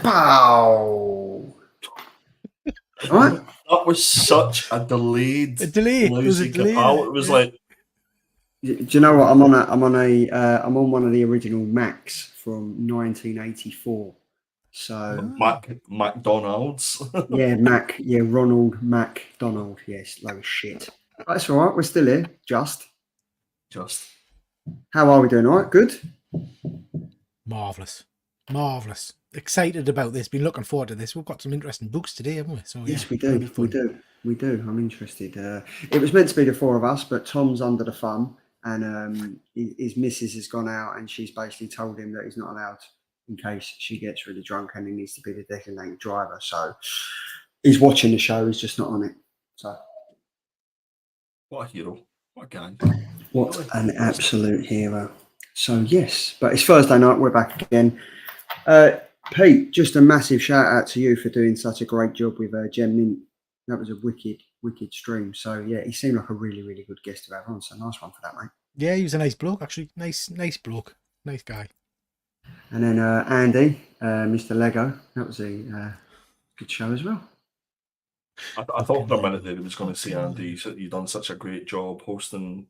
Pow! Right? That was such a delayed, lousy kapow. It was like. Do you know what? I'm on one of the original Macs from 1984. So McDonald's. Yeah, Ronald McDonald. Yes, low shit. That's all right. We're still here. Just. How are we doing? All right. Good. Marvelous. Excited about this. Been looking forward to this. We've got some interesting books today, haven't we? So yes, we do. We do. I'm interested. It was meant to be the four of us, but Tom's under the thumb, and his missus has gone out, and she's basically told him that he's not allowed in case she gets really drunk, and he needs to be the designated driver. So he's watching the show. He's just not on it. So what a hero! What a guy! What an absolute hero! So yes, but it's Thursday night. We're back again. Pete, just a massive shout out to you for doing such a great job with Gem Mint. That was a wicked stream. So yeah, he seemed like a really, really good guest to have on. So nice one for that, mate. Yeah, he was a nice bloke, actually. Nice bloke. Nice guy. And then Andy, Mr. Lego, that was a good show as well. I thought for a minute that he was going to say, Andy, you've done such a great job hosting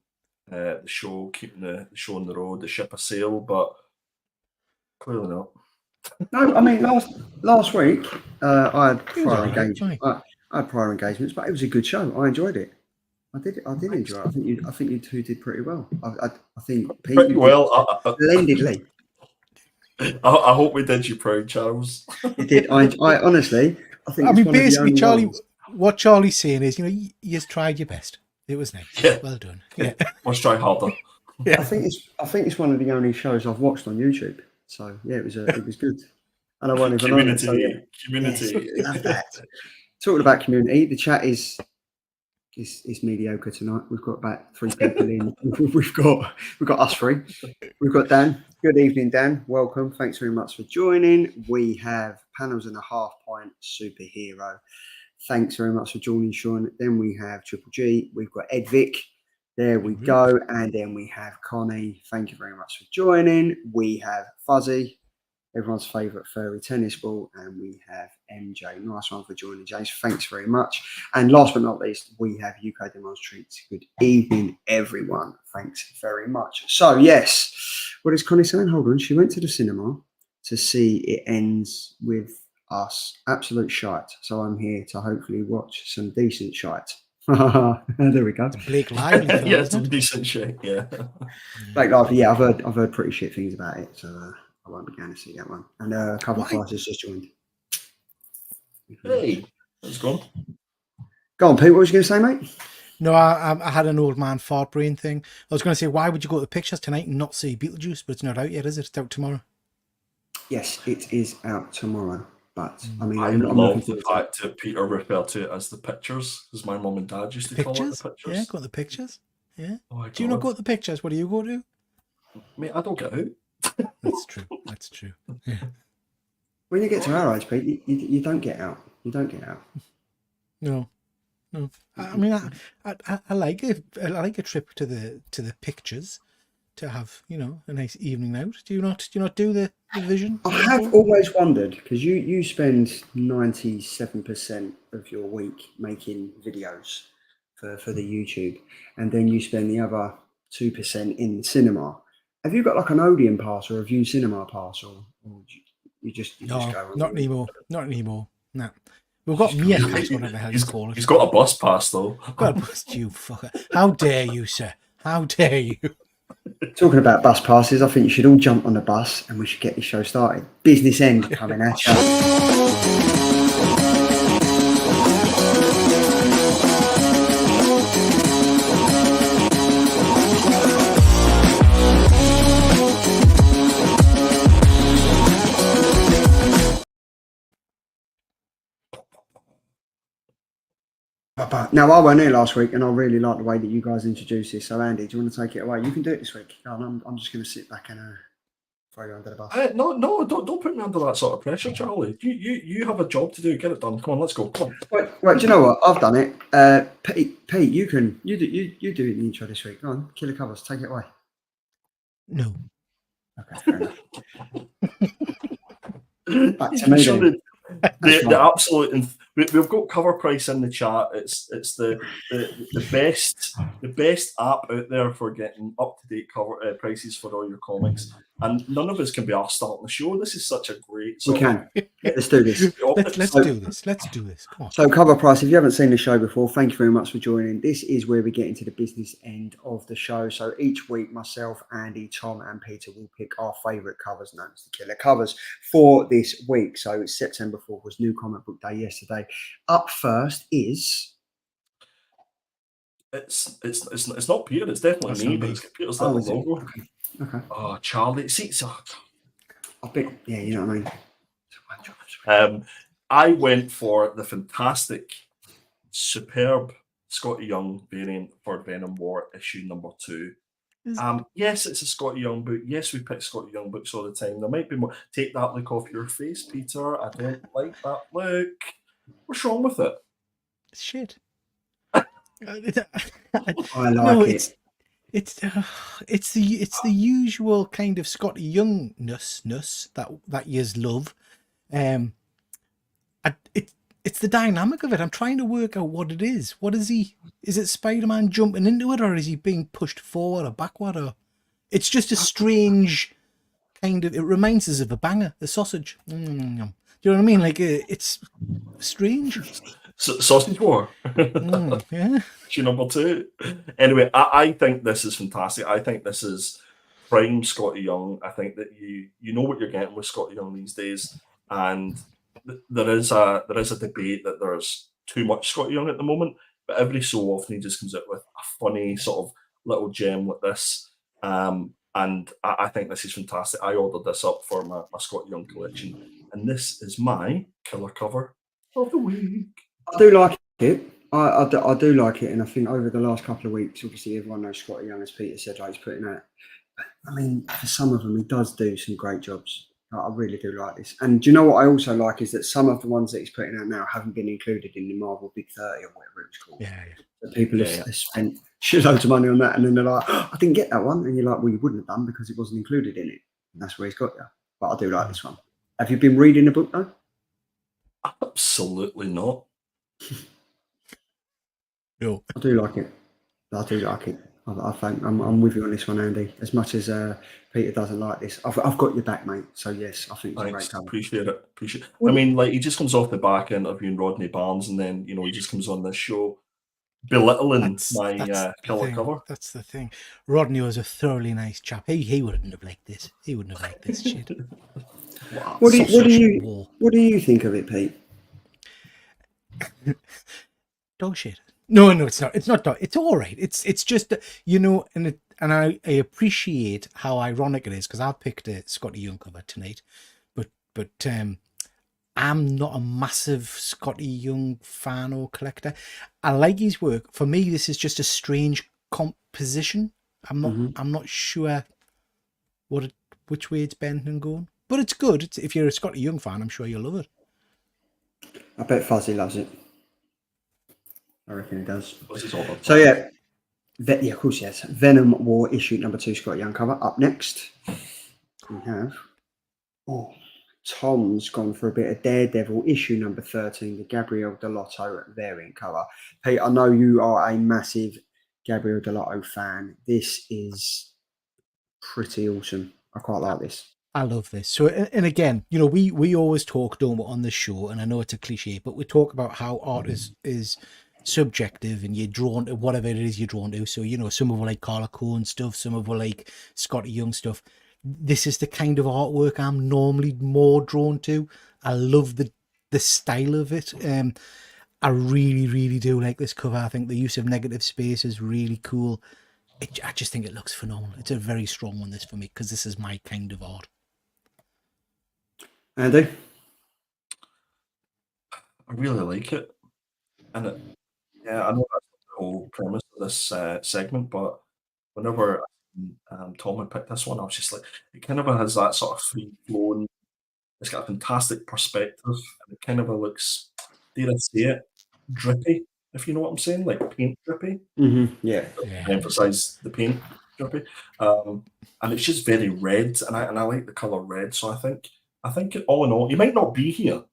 the show, keeping the show on the road, the ship a sail, but clearly not. No, I mean last week I had prior engagement. I had prior engagements, but it was a good show. I enjoyed it. I did enjoy it. I think you two did pretty well. I think Pete pretty well. Splendidly. I hope we did you proud, Charles. You did. I honestly, I think. I mean, basically, Charlie. What Charlie's saying is, you just tried your best. It was nice. Yeah. Well done. Yeah. Let's try harder. Yeah. I think it's one of the only shows I've watched on YouTube. So yeah, it was good. And I won't even community. Yes, love that. Talking about community, the chat is mediocre tonight. We've got about 3 people in. We've got us 3. We've got Dan. Good evening, Dan. Welcome. Thanks very much for joining. We have Panels and a Half Pint Superhero. Thanks very much for joining, Sean. Then we have Triple G. We've got Ed Vic. There we go. And then we have Connie. Thank you very much for joining. We have Fuzzy, everyone's favourite furry tennis ball. And we have MJ. Nice one for joining, Jace. Thanks very much. And last but not least, we have UK Demands Treats. Good evening, everyone. Thanks very much. So, yes, what is Connie saying? Hold on. She went to the cinema to see It Ends With Us. Absolute shite. So I'm here to hopefully watch some decent shite. There we go. Blake Lively. Yeah, some decent shit. Yeah. Blake Lively. Yeah, I've heard pretty shit things about it, so I won't be going to see that one. And Cover Prices just joined. Hey, let's go. Go on, Pete. What was you going to say, mate? No, I had an old man fart brain thing. I was going to say, why would you go to the pictures tonight and not see Beetlejuice? But it's not out yet, is it? It's out tomorrow. Yes, it is out tomorrow. But I mean, I love the fact that Peter referred to it as the pictures, as my mum and dad used to call it the pictures. Yeah, go to the pictures. Yeah. Oh, do you not go to the pictures? What do you go to? Mate, I don't get out. That's true. Yeah. When you get to our age, Pete, you don't get out. You don't get out. No. I mean, I like a trip to the pictures, to have a nice evening out. Do you not do the vision? I have always wondered, because you spend 97% of your week making videos for the YouTube, and then you spend the other 2% in the cinema. Have you got like an Odeon pass or a View Cinema pass, or you just go? Not anymore. Not anymore. No. We've got Meerkat, whatever the hell you call it. He's got a bus pass, though. Got a bus, you fucker. How dare you, sir? How dare you? Talking about bus passes, I think you should all jump on the bus and we should get the show started. Business End coming at you. Now, I wasn't here last week, and I really like the way that you guys introduced this. So, Andy, do you want to take it away? You can do it this week. I'm just going to sit back and throw you under the bus. No, don't put me under that sort of pressure, Charlie. You have a job to do. Get it done. Come on, let's go. Come on. Wait, do you know what? I've done it. Pete, you do the intro this week. Go on, Killer Covers, take it away. No. Okay, fair enough. Back to me So then. the absolute. We've got cover price in the chat. It's the best app out there for getting up to date cover prices for all your comics, and none of us can be asked starting the show. This is such a great. We can. Let's do this. Let's do this. Let's do this. Come on. So, cover price. If you haven't seen the show before, thank you very much for joining. This is where we get into the business end of the show. So each week, myself, Andy, Tom, and Peter will pick our favourite covers, known as the killer covers, for this week. So it's September 4th was New Comic Book Day yesterday. Up first is. It's not Peter. It's definitely me. But it's got Peter's little logo. Okay. Oh, Charlie. See, I bet. Yeah, you know what I mean. I went for the fantastic, superb Scotty Young variant for Venom War issue number 2. Yes, it's a Scotty Young book. Yes, we pick Scotty Young books all the time. There might be more. Take that look off your face, Peter. I don't like that look. What's wrong with it? Shit. I like it. It's the usual kind of Scotty Youngness that yous love. It's the dynamic of it. I'm trying to work out what it is. What is he? Is it Spider-Man jumping into it, or is he being pushed forward or backward? Or it's just a strange kind of. It reminds us of a banger, a sausage. Do you know what I mean? Like it's strange. Sausage War. Yeah. Issue number 2. Anyway, I think this is fantastic. I think this is prime Scotty Young. I think that you know what you're getting with Scotty Young these days, and there is a debate that there's too much Scotty Young at the moment, but every so often he just comes out with a funny sort of little gem like this, and I think this is fantastic. I ordered this up for my Scotty Young collection, and this is my killer cover of the week. I do like it. I do like it, and I think over the last couple of weeks, obviously everyone knows Scotty Young, as Peter said, like he's putting out. I mean, for some of them, he does do some great jobs. I really do like this. And do you know what I also like is that some of the ones that he's putting out now haven't been included in the Marvel Big 30 or whatever it was called. Yeah. So people have spent shitloads of money on that, and then they're like, oh, I didn't get that one. And you're like, well, you wouldn't have done because it wasn't included in it. And that's where he's got you. But I do like this one. Have you been reading the book, though? Absolutely not. No. I do like it. I think I'm with you on this one, Andy. As much as Peter doesn't like this, I've got your back, mate. So yes, I think it's a great cover. Appreciate it. I mean, like he just comes off the back interviewing Rodney Barnes, and then he just comes on this show belittling my killer cover. That's the thing. Rodney was a thoroughly nice chap. He wouldn't have liked this. He wouldn't have liked this shit. Wow. What do you think of it, Pete? Dog shit. No, it's not. It's not dog. It's all right. It's just and I appreciate how ironic it is because I picked a Scotty Young cover tonight, but I'm not a massive Scotty Young fan or collector. I like his work. For me, this is just a strange composition. I'm not sure which way it's bending and going, but it's good. If you're a Scotty Young fan, I'm sure you'll love it. I bet Fuzzy loves it. I reckon he does. So yeah, of course he has. Venom War issue number 2, Scotty Young cover. Up next, we have. Tom's gone for a bit of Daredevil issue number 13, the Gabriel Delotto variant cover. Pete, I know you are a massive Gabriel Delotto fan. This is pretty awesome. I quite like this. I love this. So, and again, we always talk, don't we, on the show, and I know it's a cliche, but we talk about how art is subjective and you're drawn to whatever it is you're drawn to. So, some of us like Carla Cohen stuff, some of us like Scotty Young stuff. This is the kind of artwork I'm normally more drawn to. I love the style of it. I really, really do like this cover. I think the use of negative space is really cool. I just think it looks phenomenal. It's a very strong one, this, for me, because this is my kind of art. Andy? I really like it. And I know that's the whole premise of this segment, but whenever Tom had picked this one, I was just like, it kind of has that sort of free flowing, it's got a fantastic perspective, and it kind of looks, dare I say it, drippy, if you know what I'm saying, like paint drippy. Yeah. Emphasize the paint drippy. And it's just very red, and I like the colour red, so I think I think all in all, he might not be here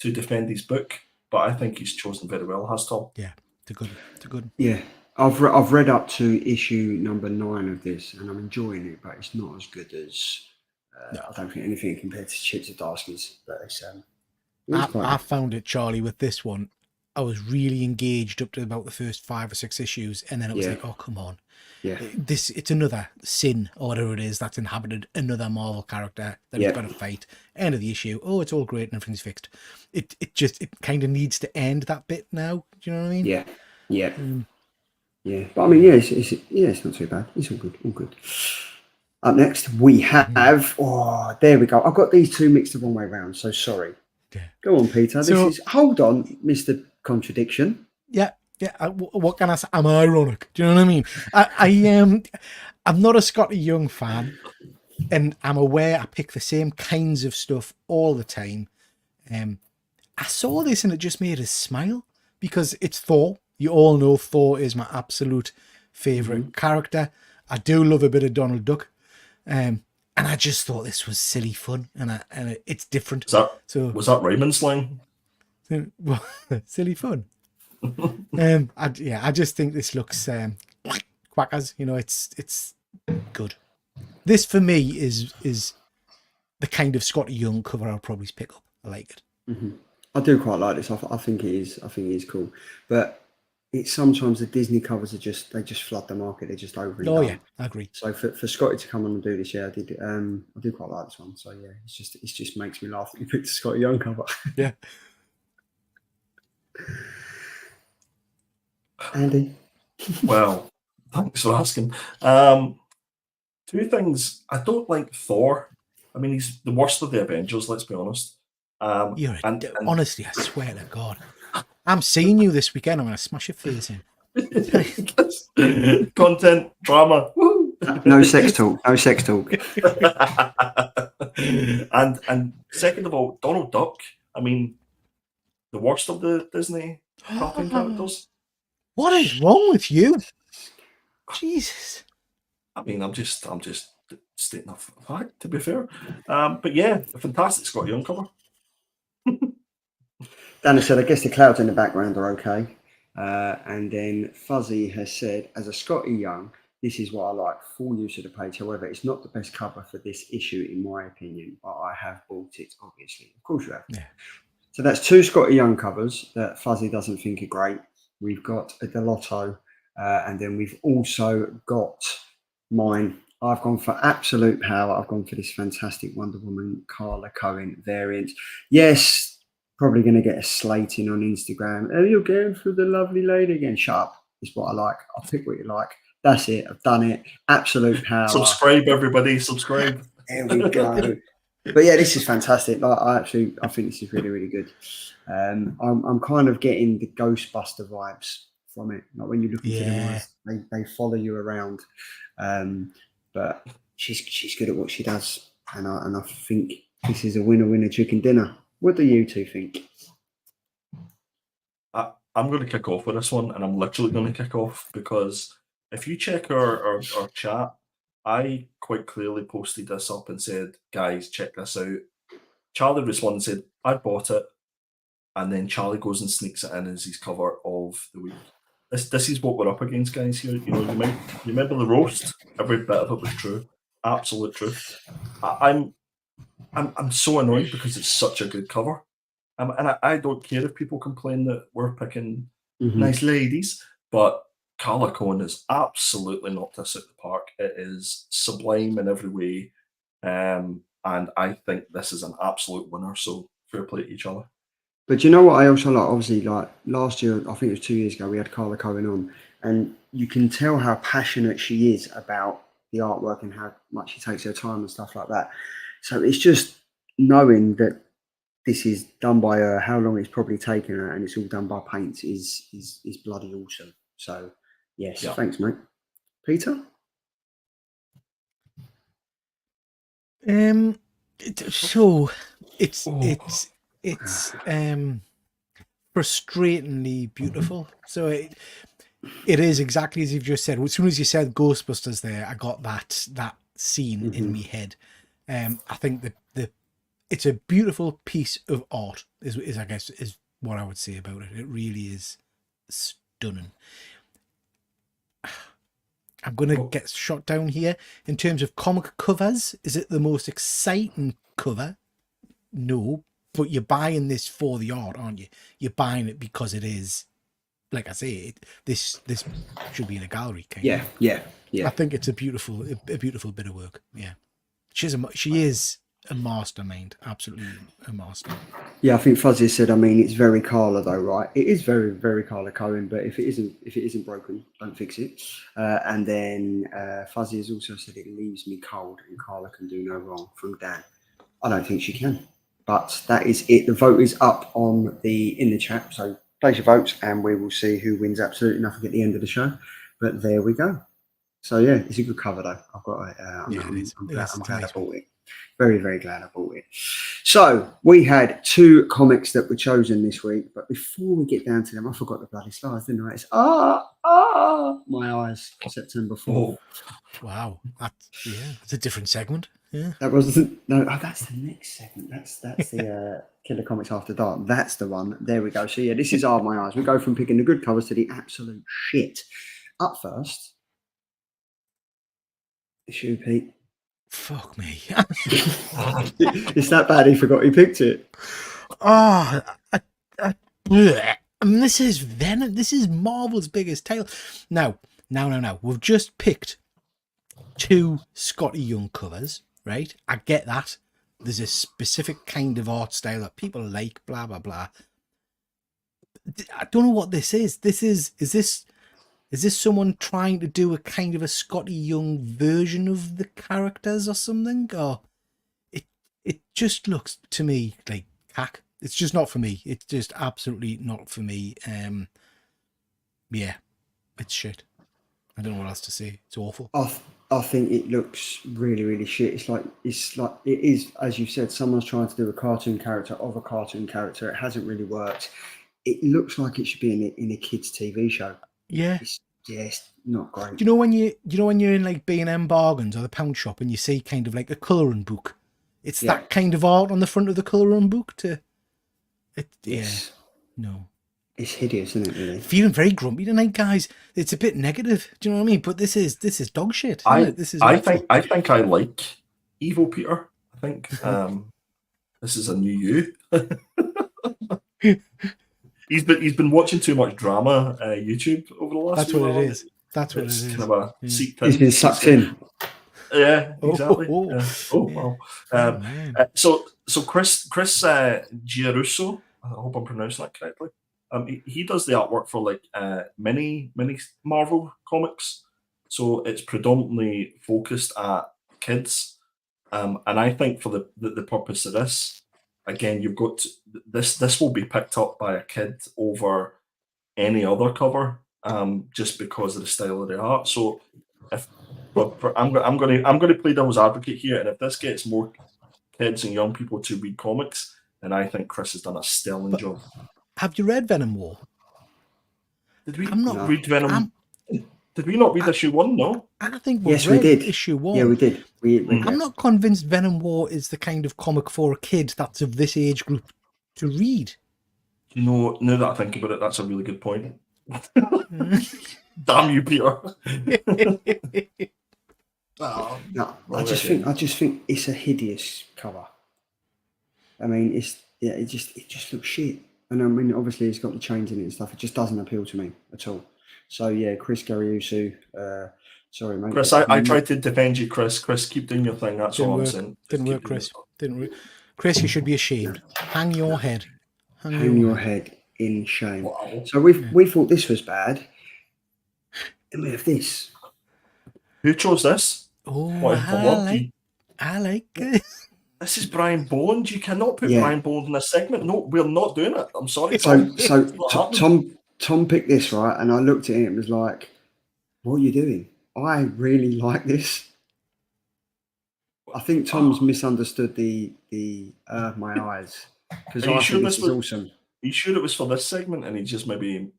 to defend his book, but I think he's chosen very well, has Tom. Yeah, it's a good one. It's a good one. Yeah, I've read up to issue number 9 of this, and I'm enjoying it, but it's not as good as I don't think anything compared to Chips of Darskies. But I found it, Charlie, with this one. I was really engaged up to about the first 5 or 6 issues, and then it was like, oh, come on. Yeah. It's another sin or whatever it is that's inhabited another Marvel character that he's got to fight. End of the issue. Oh, it's all great and everything's fixed. It kind of needs to end that bit now. Do you know what I mean? Yeah. Yeah. But I mean, it's not too bad. It's all good. All good. Up next, we have. There we go. I've got these two mixed the wrong way around. So sorry. Yeah. Go on, Peter. Hold on, Mr. Contradiction. Yeah. Yeah, what can I say? I'm ironic. Do you know what I mean? I am. I'm not a Scotty Young fan, and I'm aware I pick the same kinds of stuff all the time. I saw this and it just made us smile because it's Thor. You all know Thor is my absolute favorite character. I do love a bit of Donald Duck, and I just thought this was silly fun, and it's different. Was that Raymond slang? Well, silly fun. I just think this looks quackers. You know, it's good. This for me is the kind of Scotty Young cover I'll probably pick up. I like it. I do quite like this. I think it is. I think it is cool. But it's sometimes the Disney covers are just flood the market. They're just over. Oh yeah, I agree. So for Scotty to come on and do this, I do quite like this one. So yeah, it just makes me laugh that you picked a Scotty Young cover. Yeah. Andy? Well, thanks for asking. Two things. I don't like Thor. I mean, he's the worst of the Avengers, let's be honest. Honestly, I swear to God. I'm seeing you this weekend. I'm going to smash your face in. Content, drama. Woo! No sex talk. No sex talk. And second of all, Donald Duck. I mean, the worst of the Disney cartoon characters. What is wrong with you? Jesus. I mean, I'm just stating a fact, to be fair. But yeah, a fantastic Scotty Young cover. Danny said, I guess the clouds in the background are okay. And then Fuzzy has said, as a Scotty Young, this is what I like, full use of the page. However, it's not the best cover for this issue, in my opinion, but I have bought it, obviously. Of course you have. Yeah. So that's 2 Scotty Young covers that Fuzzy doesn't think are great. We've got a Delotto, and then we've also got mine. I've gone for absolute power. I've gone for this fantastic Wonder Woman Carla Cohen variant. Yes, probably going to get a slating on Instagram. Oh, you're going for the lovely lady again. Shut up. It's what I like. I'll pick what you like. That's it. I've done it. Absolute power. Subscribe, everybody. Subscribe. There we go. But yeah, this is fantastic. I think this is really, really good. I'm kind of getting the Ghostbuster vibes from it. Like when you look into the eyes, they follow you around. But she's good at what she does, and I think this is a winner chicken dinner. What do you two think? I'm going to kick off with this one, and I'm literally going to kick off because if you check our chat, I quite clearly posted this up and said, guys, check this out. Charlie responded and said, I bought it. And then Charlie goes and sneaks it in as his cover of the week. This is what we're up against, guys. Here, you remember the roast? Every bit of it was true, absolute truth. I'm so annoyed because it's such a good cover, and I don't care if people complain that we're picking nice ladies, but Carla Cohen has absolutely knocked us out of the park. It is sublime in every way, and I think this is an absolute winner. So fair play to each other. But you know what I also like? Obviously, like last year, I think it was 2 years ago, we had Carla Cohen on, and you can tell how passionate she is about the artwork and how much she takes her time and stuff like that. So it's just knowing that this is done by her, how long it's probably taken her, and it's all done by paints is bloody awesome. So yes, Thanks, mate. Peter? So it's frustratingly beautiful. So it is exactly as you've just said. As soon as you said Ghostbusters there, I got that scene in my head. I think the it's a beautiful piece of art. Is I guess is what I would say about it. It really is stunning. I'm going to get shot down here. In terms of comic covers, is it the most exciting cover? No, but you're buying this for the art, aren't you? You're buying it because it is, like I say, this should be in a gallery. Yeah. I think it's a beautiful bit of work. Yeah, she is a mastermind, absolutely a master. Yeah, I think Fuzzy said, I mean, it's very Carla though, right? It is very, very Carla Cohen, but if it isn't broken, don't fix it. And then Fuzzy has also said it leaves me cold and Carla can do no wrong, from Dan. I don't think she can. But that is it. The vote is up in the chat. So place your votes and we will see who wins absolutely nothing at the end of the show. But there we go. So yeah, it's a good cover though. I've got it. I'm glad I bought it. Very, very glad I bought it. So we had 2 comics that were chosen this week, but before we get down to them, I forgot the bloody slides, didn't I? It's my eyes. September 4th. Wow, that's a different segment. Yeah, that wasn't. No, that's the next segment. That's the Killer Comics After Dark. That's the one. There we go. So yeah, this is my eyes. We go from picking the good covers to the absolute shit. Up first, it's you, Pete. Fuck me. It's that bad he forgot he picked it. I mean, this is Venom. This is Marvel's biggest tale. Now. We've just picked 2 Scotty Young covers, right? I get that. There's a specific kind of art style that people like, blah, blah, blah. I don't know what this is. Is this someone trying to do a kind of a Scotty Young version of the characters or something? Or it just looks to me like cack. It's just not for me. It's just absolutely not for me. Yeah, it's shit. I don't know what else to say. It's awful. I think it looks really, really shit. It's like it is, as you said, someone's trying to do a cartoon character of a cartoon character. It hasn't really worked. It looks like it should be in a kids' TV show. Yeah. It's not great. Do you know when you're in like B&M bargains or the pound shop and you see kind of like a colouring book? It's that kind of art on the front of the colouring book no. It's hideous, isn't it, really? Feeling very grumpy tonight, guys. It's a bit negative. Do you know what I mean? But this is dog shit. I think I like Evil Peter. I think this is a new you. He's been watching too much drama YouTube over the last. That's what it is. That's what it is. Kind of a seat. He's been sucked in. Yeah, exactly. Wow. So Chris Giarusso, I hope I'm pronouncing that correctly. He does the artwork for like many Marvel comics, so it's predominantly focused at kids. And I think for the purpose of this, again, you've got this will be picked up by a kid over any other cover, just because of the style of the art. So I'm going to play devil's advocate here, and if this gets more kids and young people to read comics, then I think Chris has done a sterling job. Have you read Venom War? Did we read Venom? Did we not read issue 1? No. I think we did. Issue 1. Yeah, we did. I'm not convinced Venom War is the kind of comic for a kid that's of this age group to read. You know, now that I think about it, that's a really good point. Damn you, Peter. No, I just think it's a hideous cover. I mean, it just looks shit. And I mean, obviously, it's got the chains in it and stuff. It just doesn't appeal to me at all. So yeah, Chris Gariusu. Sorry, mate. Chris, I tried to defend you, Chris. Chris, keep doing your thing. That's all I'm saying. Didn't work, Chris. Didn't work. Chris, you should be ashamed. Hang your head. Hang your head in shame. Wow. So we thought this was bad. And we have this. Who chose this? Oh, I like it. This is Brian Boland. You cannot put Brian Boland in this segment. No, we're not doing it. I'm sorry. So Tom picked this, right? And I looked at it and was like, what are you doing? I really like this. I think Tom's misunderstood the my eyes. Because I think this is awesome. Are you sure it was for this segment and he just maybe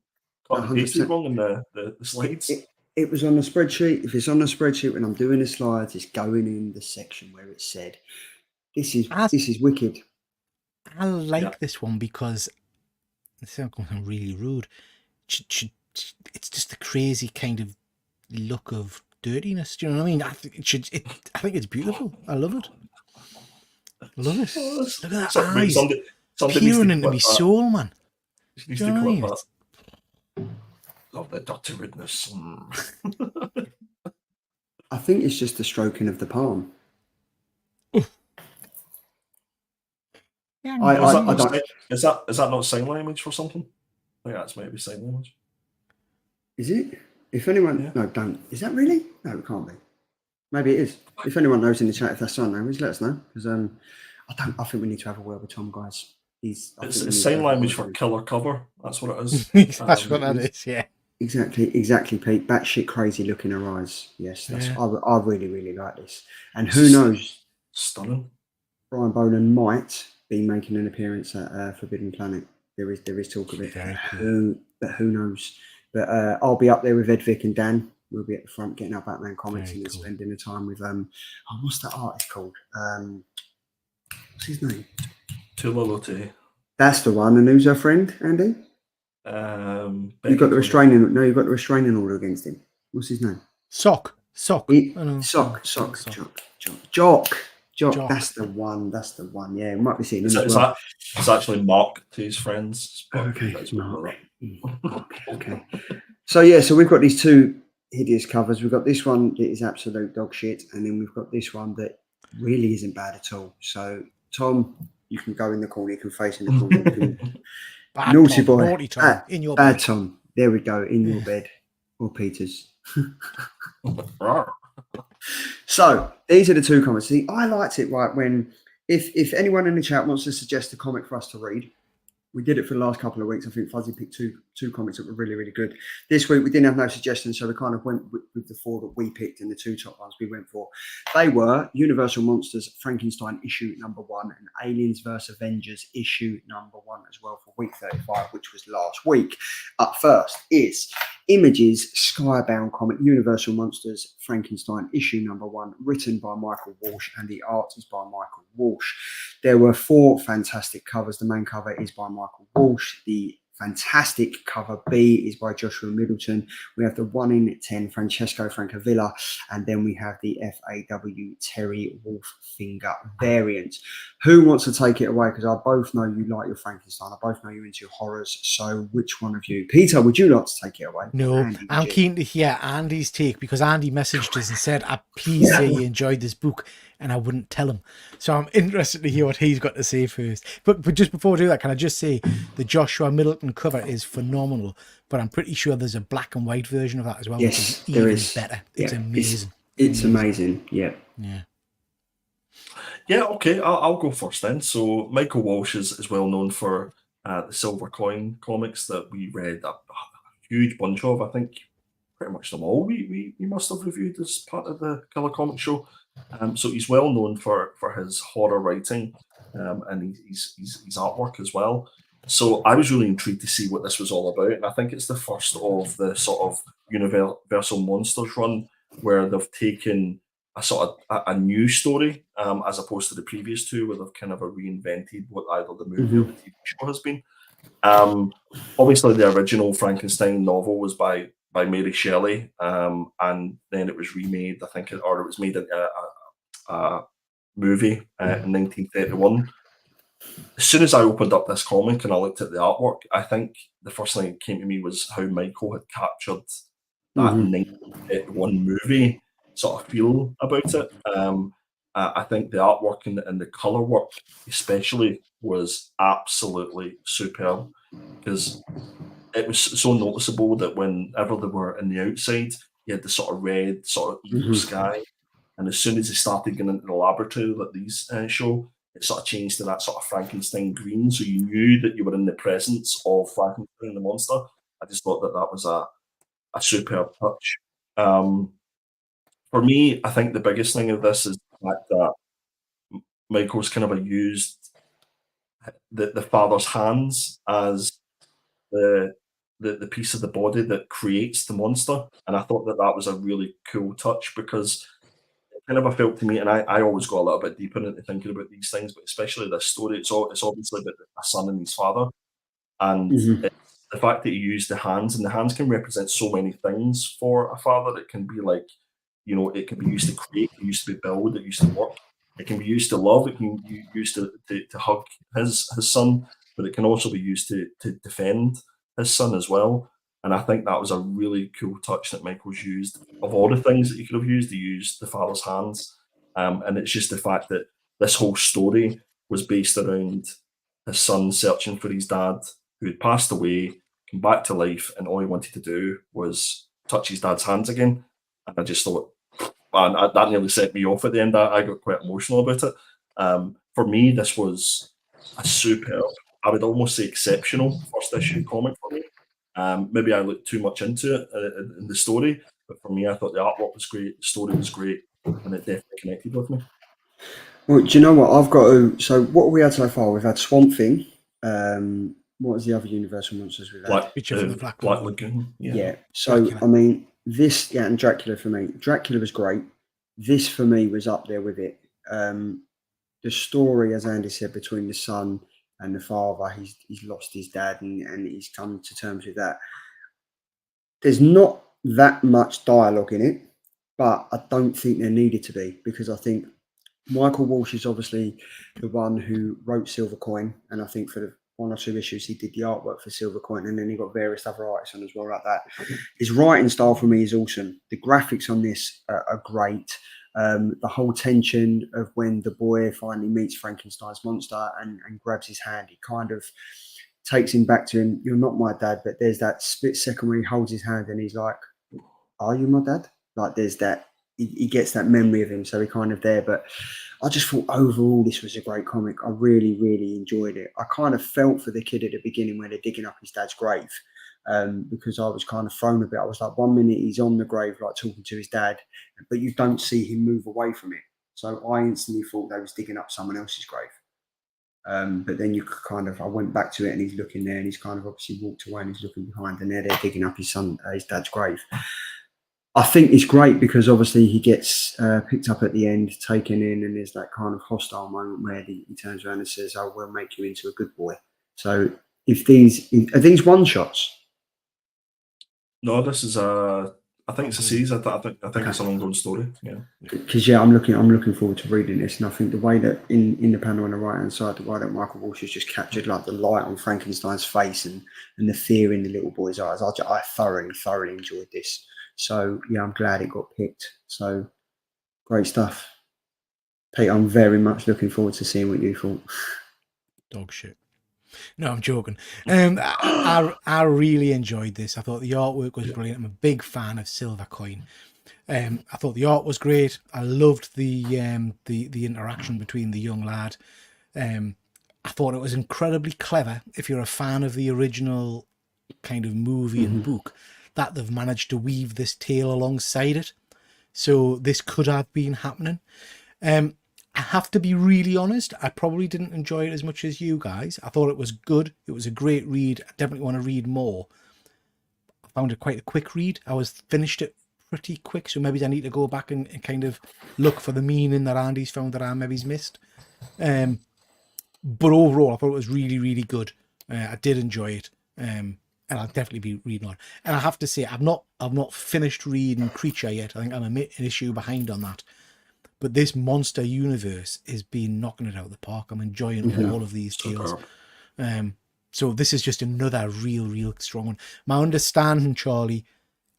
got the pasted wrong in the slides? It was on the spreadsheet. If it's on the spreadsheet when I'm doing the slides, it's going in the section where it said this is wicked. I like this one because it's not going to sound really rude. It's just a crazy kind of look of dirtiness. Do you know what I mean? I think it's beautiful. I love it. I love it. Look at that eyes somebody peering into my soul, man. Needs to clip that. Love the dirty rudeness. I think it's just the stroking of the palm. Is that not sign language for something? I think that's maybe sign language. Is it? If anyone, no, don't. Is that really? No, it can't be. Maybe it is. If anyone knows in the chat if that's sign language, let us know. Because I think we need to have a word with Tom, guys. It's sign language for killer cover. That's what it is. That's what that is. Yeah. Exactly, Pete. Batshit crazy look in her eyes. Yes, I really, really like this. And who knows? Stunning. Brian Boland might be making an appearance at Forbidden Planet. There is talk of it. Who knows? But I'll be up there with Ed, Vic, and Dan. We'll be at the front getting our Batman comics and spending the time with what's that artist called? What's his name? Tula Lotte. That's the one. And who's her friend, Andy? You've got the restraining order against him. What's his name? Sock. Jock. That's the one. Yeah, we might be seeing him. It's actually Mark to his friends. Okay, it's Mark. Okay. So we've got these two hideous covers. We've got this one that is absolute dog shit, and then we've got this one that really isn't bad at all. So Tom, you can go in the corner. You can face in the corner. Naughty boy. Naughty Tom, in your bad bed. Tom. There we go. In your bed or Peter's. So these are the two comments. See, I liked it right when if anyone in the chat wants to suggest a comic for us to read, we did it for the last couple of weeks. I think Fuzzy picked two comics that were really, really good. This week we didn't have no suggestions, so we kind of went with the four that we picked, and the two top ones we went for. They were Universal Monsters Frankenstein issue number 1 and Aliens vs Avengers issue number 1 as well for week 35, which was last week. Up first is Image's Skybound comic Universal Monsters Frankenstein issue number 1, written by Michael Walsh, and the art is by Michael Walsh. There were 4 fantastic covers. The main cover is by Michael Walsh. The fantastic cover B is by Joshua Middleton. We have the 1 in 10 Francesco Francavilla, and then we have the FAW Terry Wolffinger variant. Who wants to take it away? Because I both know you like your Frankenstein. I both know you're into your horrors. So which one of you? Peter, would you like to take it away? No, Andy, I'm keen to hear Andy's take, because Andy messaged us and said, please say you enjoyed this book, and I wouldn't tell him. So I'm interested to hear what he's got to say first. But just before I do that, can I just say the Joshua Middleton cover is phenomenal, but I'm pretty sure there's a black and white version of that as well. Yes, which is there even is. better. It's amazing. It's amazing. Yeah. Yeah, okay, I'll go first then. So Michael Walsh is well known for the Silver Coin comics that we read a huge bunch of. I think pretty much them all we must have reviewed as part of the Killer Comic Show. So he's well known for his horror writing and his artwork as well. So I was really intrigued to see what this was all about. And I think it's the first of the sort of Universal Monsters run where they've taken a sort of a new story as opposed to the previous two, where they've kind of reinvented what either the movie or the TV show has been. Obviously, the original Frankenstein novel was by Mary Shelley, and then it was remade. I think, or it was made into a movie in 1931. As soon as I opened up this comic and I looked at the artwork, I think the first thing that came to me was how Michael had captured that 1931 movie sort of feel about it. I think the artwork and the colour work especially was absolutely superb, because it was so noticeable that whenever they were in the outside, you had the sort of red, sort of evil sky. And as soon as they started getting into the laboratory that these show, it sort of changed to that sort of Frankenstein green. So you knew that you were in the presence of Frankenstein the monster. I just thought that was a superb touch. For me, I think the biggest thing of this is the fact that Michael's kind of used the father's hands as the piece of the body that creates the monster, and I thought that was a really cool touch, because kind of I felt to me, and I always go a little bit deeper into thinking about these things, but especially this story, it's obviously about a son and his father, and Mhm. it's the fact that he used the hands, and the hands can represent so many things for a father. It can be like, it can be used to create, it used to be build, it used to work. It can be used to love. It can be used to hug his son, but it can also be used to defend his son as well. And I think that was a really cool touch that Michael's used. Of all the things that he could have used, he used the father's hands. And it's just the fact that this whole story was based around his son searching for his dad who had passed away, come back to life, and all he wanted to do was touch his dad's hands again. And I just thought, man, that nearly set me off at the end. I got quite emotional about it. For me, this was a superb, I would almost say exceptional first issue comic for me. Maybe I looked too much into it in the story, but for me, I thought the artwork was great, the story was great, and it definitely connected with me. Well, do you know what I've got to? So what have we had so far? We've had Swamp Thing. What was the other Universal monsters we've had? Creature from the Black Black Lagoon. Lagoon. Yeah. So Dracula. I mean, this and Dracula for me. Dracula was great. This for me was up there with it. The story, as Andy said, between the son and the father, he's lost his dad and he's come to terms with that. There's not that much dialogue in it, but I don't think there needed to be, because I think Michael Walsh is obviously the one who wrote Silver Coin, and I think for the 1 or 2 issues he did the artwork for Silver Coin, and then he got various other artists on as well like that. His writing style for me is awesome. The graphics on this are great. The whole tension of when the boy finally meets Frankenstein's monster and grabs his hand, it kind of takes him back to him. You're not my dad, but there's that split second where he holds his hand and he's like, "Are you my dad?" Like there's that. He gets that memory of him, so he kind of there. But I just thought overall this was a great comic. I really, really enjoyed it. I kind of felt for the kid at the beginning when they're digging up his dad's grave, because I was kind of thrown a bit. I was like, 1 minute he's on the grave, like talking to his dad, but you don't see him move away from it. So I instantly thought they was digging up someone else's grave. But then I went back to it and he's looking there and he's kind of obviously walked away and he's looking behind and they're digging up his dad's grave. I think it's great because obviously he gets picked up at the end, taken in, and there's that kind of hostile moment where he turns around and says, "Oh, we'll make you into a good boy." So are these one shots? No, this is I think it's a series. I think it's an ongoing story. Yeah. Because I'm looking forward to reading this, and I think the way that in the panel on the right hand side, the way that Michael Walsh has just captured like the light on Frankenstein's face and the fear in the little boy's eyes, I thoroughly enjoyed this. So yeah, I'm glad it got picked. So great stuff, Pete. I'm very much looking forward to seeing what you thought. Dog shit. No, I'm joking. I really enjoyed this. I thought the artwork was brilliant. I'm a big fan of Silver Coin. I thought the art was great. I loved the interaction between the young lad. I thought it was incredibly clever. If you're a fan of the original kind of movie and book, that they've managed to weave this tale alongside it. So this could have been happening. I have to be really honest, I probably didn't enjoy it as much as you guys. I thought it was good. It was a great read. I definitely want to read more. I found it quite a quick read. Finished it pretty quick, so maybe I need to go back and kind of look for the meaning that Andy's found that I maybe's missed. But overall, I thought it was really, really good. I did enjoy it. And I'll definitely be reading on. And I have to say, I've not finished reading Creature yet. I think I'm an issue behind on that. But this monster universe has been knocking it out of the park. I'm enjoying all of these tales. So this is just another real strong one. My understanding, Charlie,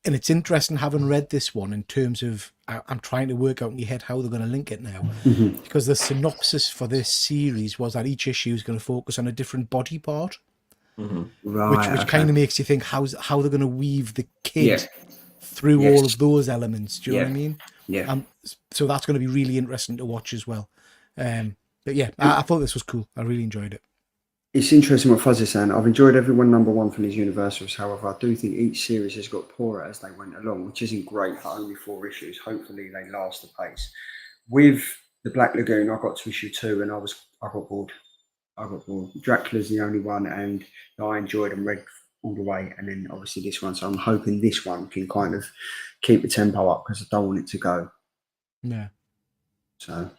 and it's interesting having read this one in terms of, I'm trying to work out in my head how they're going to link it now. Because the synopsis for this series was that each issue is going to focus on a different body part. Right, which kind of makes you think how they're going to weave the kid through all of those elements. Do you know what I mean? Yeah. So that's going to be really interesting to watch as well. But yeah, I thought this was cool. I really enjoyed it. It's interesting what Fuzz is saying. I've enjoyed everyone number one from these Universals. However, I do think each series has got poorer as they went along, which isn't great for only 4 issues. Hopefully they last the pace. With the Black Lagoon, I got to issue 2 and I got bored. Dracula's the only one, and I enjoyed and read all the way. And then obviously this one, so I'm hoping this one can kind of keep the tempo up because I don't want it to go. Yeah. So,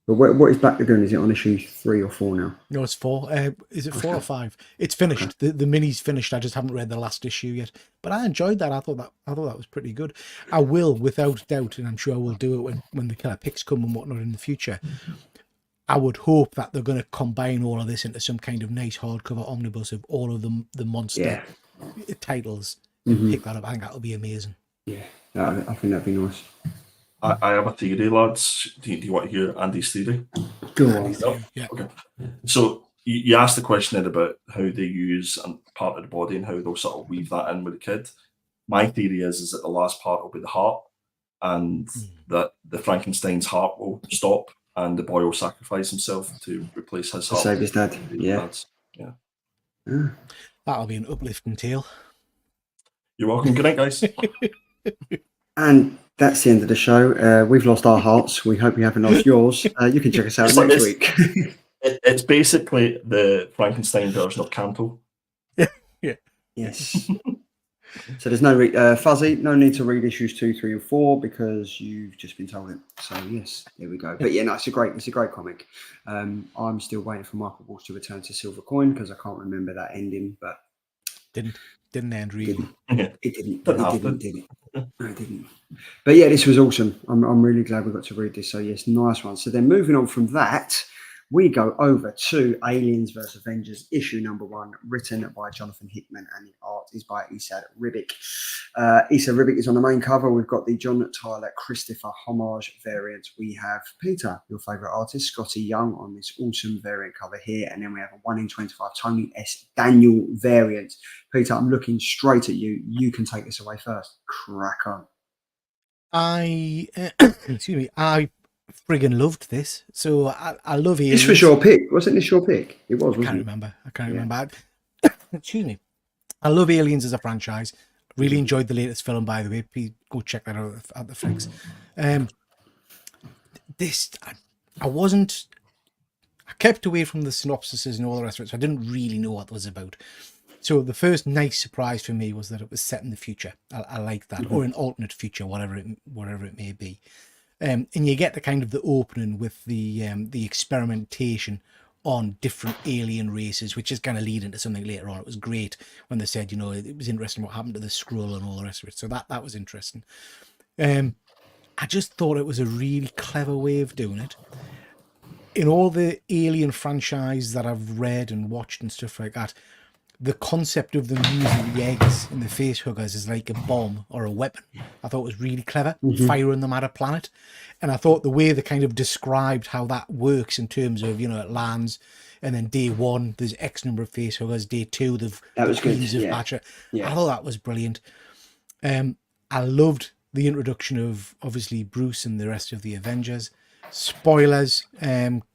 but what is Black Lagoon? Is it on issue 3 or 4 now? No, it's 4. Is it 4 or 5? It's finished. The mini's finished. I just haven't read the last issue yet. But I enjoyed that. I thought that was pretty good. I will, without doubt, and I'm sure I will do it when the kind of picks come and whatnot in the future. I would hope that they're going to combine all of this into some kind of nice hardcover omnibus of all of the monster titles and pick that up. I think that'll be amazing. Yeah, I think that'd be nice. I have a theory, lads. Do you want to hear Andy's theory? Go on. Yeah. Okay. So you asked the question then about how they use part of the body and how they'll sort of weave that in with the kid. My theory is that the last part will be the heart, and that the Frankenstein's heart will stop, and the boy will sacrifice himself to replace his heart. Save his dad. Yeah. That'll be an uplifting tale. You're welcome. Good night, guys. And that's the end of the show. We've lost our hearts. We hope you haven't lost yours. You can check us out next week. It's basically the Frankenstein version of Canto. Yeah. Yes. So there's no Fuzzy, no need to read issues 2, 3, and 4 because you've just been told it. So yes, there we go. But yeah, no, it's a great comic. I'm still waiting for Michael Walsh to return to Silver Coin because I can't remember that ending, but didn't end really. It didn't. No, it didn't. But yeah, this was awesome. I'm really glad we got to read this. So yes, nice one. So then moving on from that, we go over to Aliens vs. Avengers, issue number 1, written by Jonathan Hickman, and the art is by Esad Ribic. Esad Ribic is on the main cover. We've got the John Tyler Christopher homage variant. We have Peter, your favourite artist, Scotty Young, on this awesome variant cover here. And then we have a 1 in 25 Tony S. Daniel variant. Peter, I'm looking straight at you. You can take this away first. Crack on. I friggin' loved this. So I love Aliens. This was your pick. Wasn't this your pick? It was, wasn't it? I can't remember. Excuse me. I love Aliens as a franchise. Really enjoyed the latest film, by the way. Please go check that out at the flicks. I kept away from the synopsises and all the rest of it, so I didn't really know what it was about. So the first nice surprise for me was that it was set in the future. I like that, or an alternate future, whatever it may be. And you get the kind of the opening with the experimentation on different alien races, which is going to lead into something later on. It was great when they said, it was interesting what happened to the Skrull and all the rest of it. So that was interesting. I just thought it was a really clever way of doing it. In all the Alien franchise that I've read and watched and stuff like that, the concept of them using the eggs and the face huggers as like a bomb or a weapon, I thought was really clever, firing them at a planet. And I thought the way they kind of described how that works in terms of, it lands, and then day 1, there's X number of face huggers, day 2, that was good. I thought that was brilliant. I loved the introduction of, obviously, Bruce and the rest of the Avengers. Spoilers,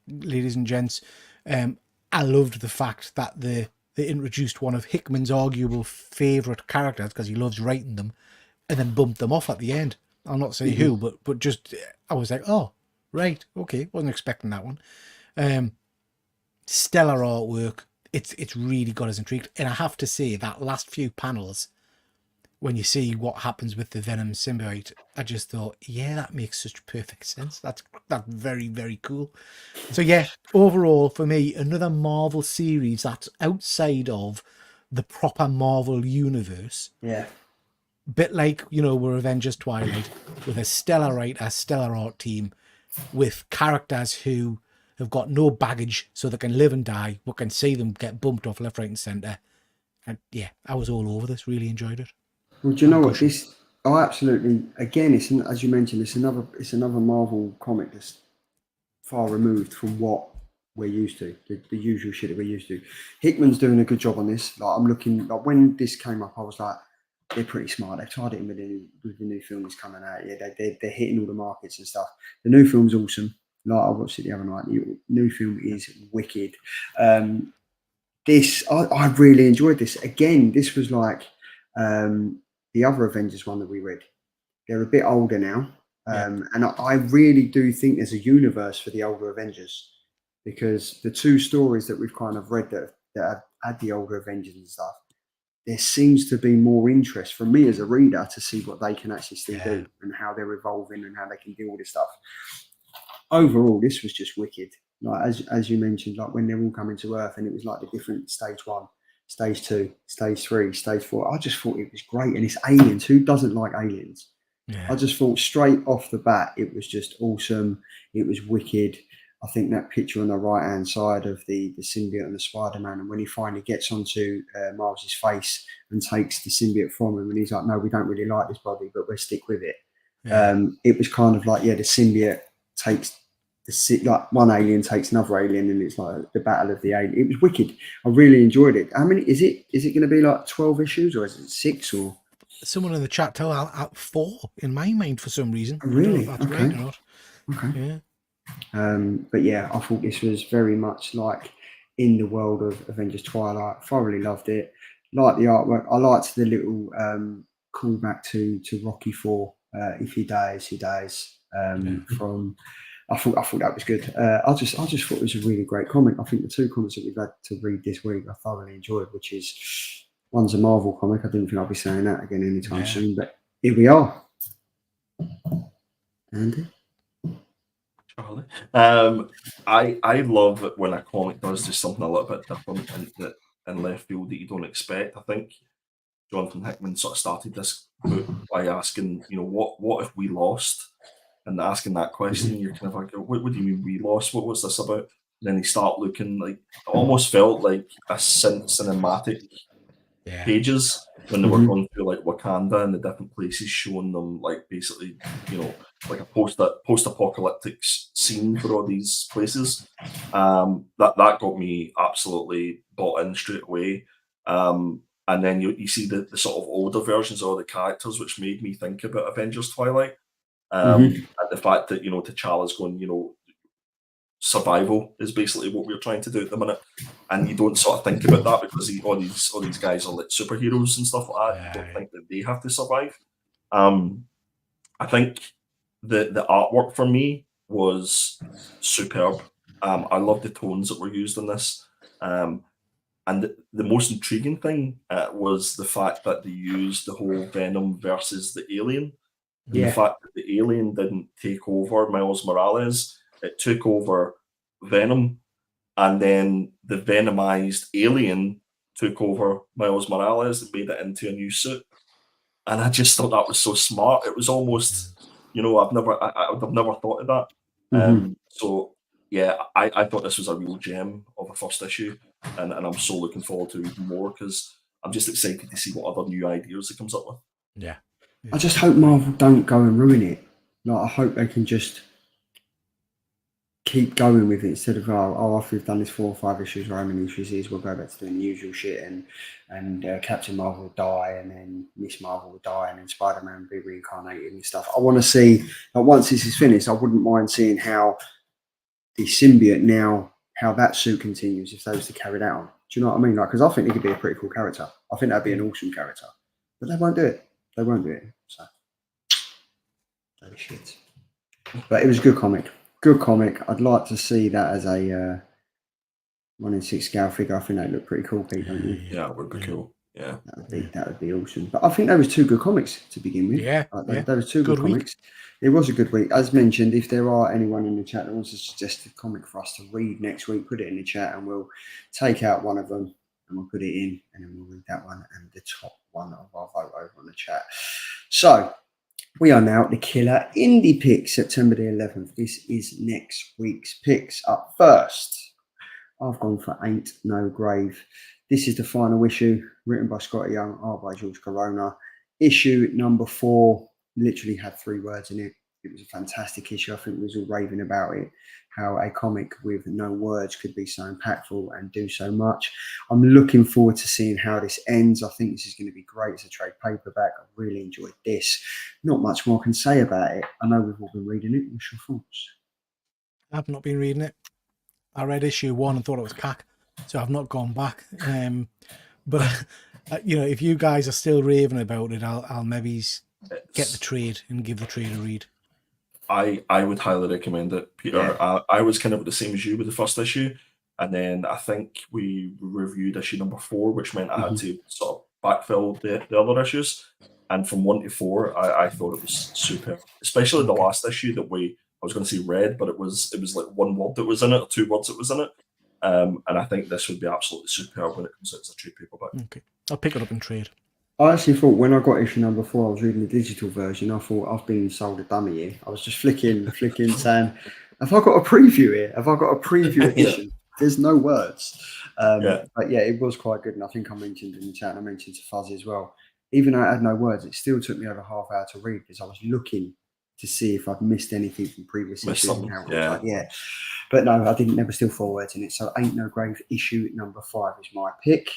ladies and gents. I loved the fact that they introduced one of Hickman's arguable favourite characters, because he loves writing them, and then bumped them off at the end. I'll not say who, but just, I was like, oh, right, okay, wasn't expecting that one. Stellar artwork. It's really got us intrigued. And I have to say, that last few panels, when you see what happens with the Venom symbiote, I just thought, yeah, that makes such perfect sense. That's very, very cool. So yeah, overall, for me, another Marvel series that's outside of the proper Marvel universe. Yeah. Bit like, we're Avengers Twilight, with a stellar writer, stellar art team, with characters who have got no baggage, so they can live and die, but can see them get bumped off left, right, and centre. And yeah, I was all over this. Really enjoyed it. Well, do you know what? Absolutely. Again, as you mentioned, it's another Marvel comic that's far removed from what we're used to, the usual shit that we're used to. Hickman's doing a good job on this. Like, I'm looking, like, when this came up, I was like, they're pretty smart. They've tied it in with the new film that's coming out. Yeah, they're hitting all the markets and stuff. The new film's awesome. Like, I watched it the other night. The new film is wicked. I really enjoyed this. Again, this was like the other Avengers one that we read. They're a bit older now. And I really do think there's a universe for the older Avengers, because the two stories that we've kind of read that have had the older Avengers and stuff, there seems to be more interest from me as a reader to see what they can actually still do and how they're evolving and how they can do all this stuff. overall, this was just wicked. Like as you mentioned, like when they're all coming to Earth, and it was like the different stage 1, stage 2, stage 3, stage 4. I just thought it was great, and it's aliens. Who doesn't like aliens? Yeah. I just thought straight off the bat, it was just awesome. It was wicked. I think that picture on the right-hand side of the symbiote and the Spider-Man, and when he finally gets onto Miles' face and takes the symbiote from him, and he's like, no, we don't really like this body, but we'll stick with it. Yeah. It was kind of like, the symbiote takes like one alien takes another alien, and it's like the battle of the alien. It was wicked. I really enjoyed it. How many is it? Is it going to be like 12 issues, or is it 6? Or someone in the chat tell out 4 in my mind for some reason. Really? I don't know if that's Okay. right or not. Okay. Yeah. But yeah, I thought this was very much like in the world of Avengers Twilight. Thoroughly loved it. Liked the artwork. I liked the little callback to Rocky 4. If he dies, he dies. From I thought that was good. I just thought it was a really great comic. I think the 2 comics that we've had to read this week I thoroughly enjoyed, which is one's a Marvel comic. I didn't think I'd be saying that again anytime soon, but here we are. Andy? Charlie. I love it when a comic does just something a little bit different and in left field that you don't expect. I think Jonathan Hickman sort of started this book by asking, what if we lost? And asking that question, you're kind of like, what do you mean we lost? What was this about? And then you start looking like, it almost felt like a cinematic pages when they were going through like Wakanda and the different places, showing them like basically, like a post-apocalyptic scene for all these places. That got me absolutely bought in straight away. And then you see the sort of older versions of all the characters, which made me think about Avengers Twilight. And the fact that, T'Challa's going, survival is basically what we're trying to do at the minute. And you don't sort of think about that because all these guys are like superheroes and stuff like that. You don't think that they have to survive. I think the artwork for me was superb. I love the tones that were used in this. And the most intriguing thing was the fact that they used the whole Venom versus the alien. And the fact that the alien didn't take over Miles Morales, it took over Venom, and then the venomized alien took over Miles Morales and made it into a new suit. And I just thought that was so smart. It was almost, I would have never thought of that. So yeah, I thought this was a real gem of a first issue, and I'm so looking forward to reading more because I'm just excited to see what other new ideas it comes up with. Yeah. I just hope Marvel don't go and ruin it. Like, I hope they can just keep going with it instead of after we've done this 4 or 5 issues or how many issues it is, we'll go back to doing the usual shit and Captain Marvel will die and then Miss Marvel will die and then Spider-Man will be reincarnated and stuff. I want to see, like, once this is finished, I wouldn't mind seeing how the symbiote now, how that suit continues if they was to carry that on. Do you know what I mean? Like, because I think he could be a pretty cool character. I think that'd be an awesome character, but they won't do it. They won't do it. So, holy shit. But it was a good comic. Good comic. I'd like to see that as a 1 in 6 scale figure. I think that looked pretty cool, Pete, don't you? Yeah, it would be cool. Yeah, that would be awesome. But I think there was 2 good comics to begin with. Yeah, there was 2 good comics. It was a good week. As mentioned, if there are anyone in the chat that wants to suggest a comic for us to read next week, put it in the chat and we'll take out one of them and we'll put it in and then we'll read that one and the top one of our vote over on the chat. So we are now at the Killer Indie Picks, September the 11th. This is next week's picks. Up first, I've gone for Ain't No Grave. This is the final issue, written by Scott Young, art by George Corona. Issue number 4 literally had 3 words in it. It was a fantastic issue. I think we was all raving about it, how a comic with no words could be so impactful and do so much. I'm looking forward to seeing how this ends. I think this is going to be great. It's a trade paperback. I really enjoyed this. Not much more I can say about it. I know we've all been reading it. What's your thoughts? I've not been reading it. I read issue 1 and thought it was cack, so I've not gone back. But if you guys are still raving about it, I'll maybe get the trade and give the trade a read. I would highly recommend it, Peter. Yeah. I was kind of the same as you with the first issue, and then I think we reviewed issue number 4, which meant I had to sort of backfill the other issues. And from 1 to 4, I thought it was super, especially the last issue that we I was going to say red, but it was like one word that was in it, or 2 words that was in it. And I think this would be absolutely superb when it comes out as a trade paperback. Okay, I'll pick it up and trade. I actually thought when I got issue number 4, I was reading the digital version. I thought I've been sold a dummy here. I was just flicking, saying, "Have I got a preview here? Have I got a preview edition?" There's no words. But yeah, it was quite good, and I think I mentioned in the chat, and I mentioned to Fuzzy as well. Even though I had no words, it still took me over half hour to read because I was looking to see if I'd missed anything from previous issues. But no, I didn't. Never still 4 words in it. So Ain't No Grave issue number 5 is my pick.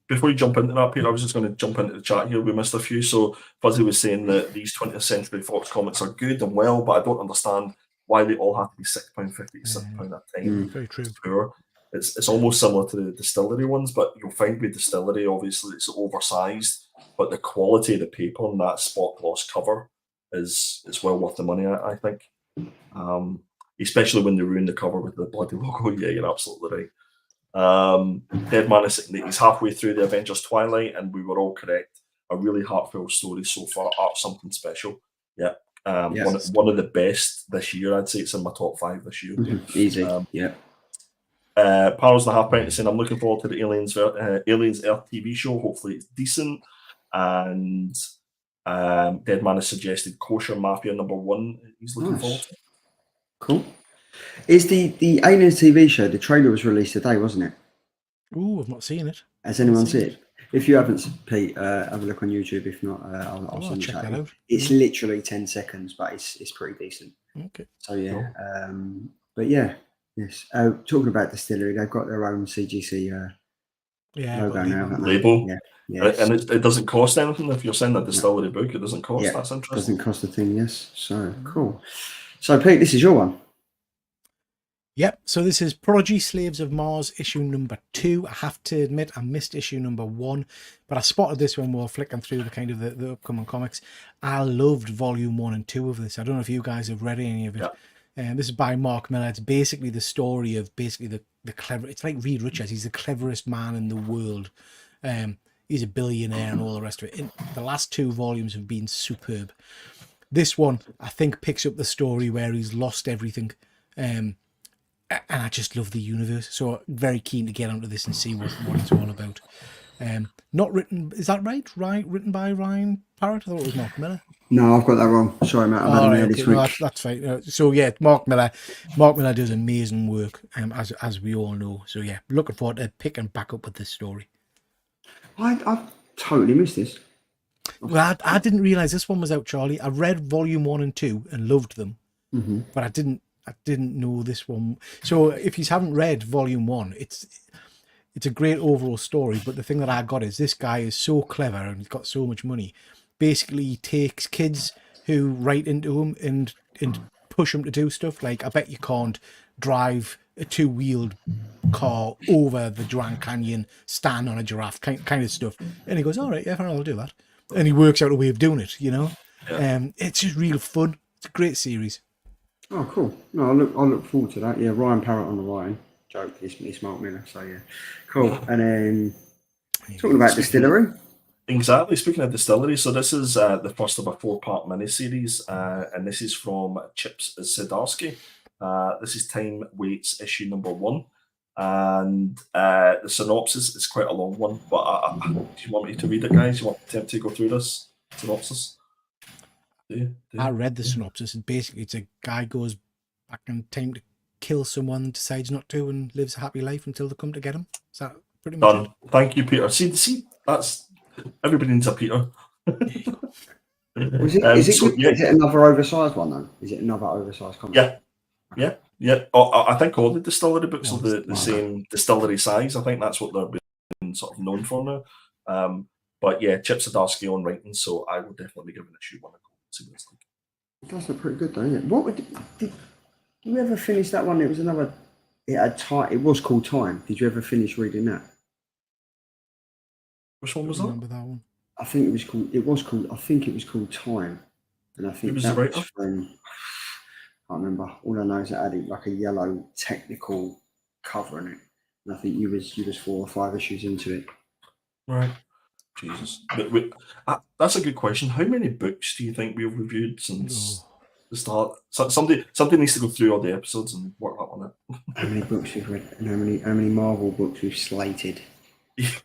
Before you jump into that, Peter, I was just going to jump into the chat here. We missed a few. So Fuzzy was saying that these 20th Century Fox comics are good and well, but I don't understand why they all have to be £6.50 to £7 a time. Very true. It's almost similar to the Distillery ones, but you'll find with Distillery, obviously, it's oversized, but the quality of the paper on that spot gloss cover is well worth the money, I think. Especially when they ruin the cover with the bloody logo. Yeah, you're absolutely right. Dead Man is saying that he's halfway through the Avengers Twilight, and we were all correct. A really heartfelt story so far. Art something special. Yeah. One of the best this year. I'd say it's in my top 5 this year. Easy. Powers the Half Pint is saying, I'm looking forward to the Aliens Earth TV show. Hopefully it's decent. And Dead Man has suggested Kosher Mafia #1. He's looking forward to. Cool. Is the Aliens TV show, the trailer was released today, wasn't it? Ooh, I've not seen it. Has anyone seen it? If you haven't, Pete, have a look on YouTube. If not, I'll send check that out. It's literally 10 seconds, but it's pretty decent. Okay. So yeah, but yeah, yes. Talking about Distillery, they've got their own CGC logo now. Label. Yeah. And it doesn't cost anything if you're sending a Distillery book. It doesn't cost. That's interesting. Doesn't cost a thing. Yes. So cool. So Pete, this is your one. Yep, so this is Prodigy Slaves of Mars issue number 2. I have to admit I missed issue number 1, but I spotted this when we were flicking through the kind of the upcoming comics. I loved volume 1 and 2 of this. I don't know if you guys have read any of it. This is by Mark Miller. It's basically the story of the clever. It's like Reed Richards. He's the cleverest man in the world. He's a billionaire and all the rest of it. The last 2 volumes have been superb. This one, I think, picks up the story where he's lost everything. And I just love the universe, so very keen to get onto this and see what it's all about. Not written, is that right? Written by Ryan Parrott? I thought it was Mark Miller. No, I've got that wrong. Sorry, Matt. I've had this week. No, that's fine. So yeah, Mark Miller. Mark Miller does amazing work, as we all know. So yeah, looking forward to picking back up with this story. I've totally missed this. Well, I didn't realise this one was out, Charlie. I read volume 1 and 2 and loved them, but I didn't know this one. So if you haven't read volume 1, it's a great overall story, but the thing that I got is this guy is so clever and he's got so much money. Basically, he takes kids who write into him and push them to do stuff. Like, I bet you can't drive a 2-wheeled car over the Grand Canyon, stand on a giraffe, kind of stuff. And he goes, all right, yeah, I'll do that. And he works out a way of doing it, you know. It's just real fun. It's a great series. Oh, cool. No, I'll look forward to that. Yeah, Ryan Parrott on the writing. Joke, it's Mark Miller. So yeah, cool. And then talking about Distillery. Exactly. Speaking of Distillery, so this is the first of a 4-part miniseries, and this is from Chips Zdarsky. This is Time Waits issue number 1, and the synopsis is quite a long one. But do you want me to read it, guys? You want to go through this synopsis? I read the synopsis, and basically it's a guy goes back in time to kill someone, decides not to, and lives a happy life until they come to get him. Is that pretty much done? Thank you, Peter. See, that's everybody needs a Peter. Is it another oversized one though? Is it another oversized comic? Yeah. I think all the Distillery books are the same Distillery size. I think that's what they're being sort of known for now. But yeah, Chip Zdarsky on writing, so I will definitely give an issue 1 a go. See what it's like. It does look pretty good though, isn't it? Did you ever finish that one? It was another. It was called Time. Did you ever finish reading that? Which one was that? Remember that one? I think it was called. I think it was called Time, and I think that was from. I can't remember. All I know is it had like a yellow technical cover in it, and I think you was 4 or 5 issues into it. Right. Jesus. But that's a good question. How many books do you think we've reviewed since the start? Somebody needs to go through all the episodes and work that one out. How many books we've read and how many Marvel books we've slated? It's-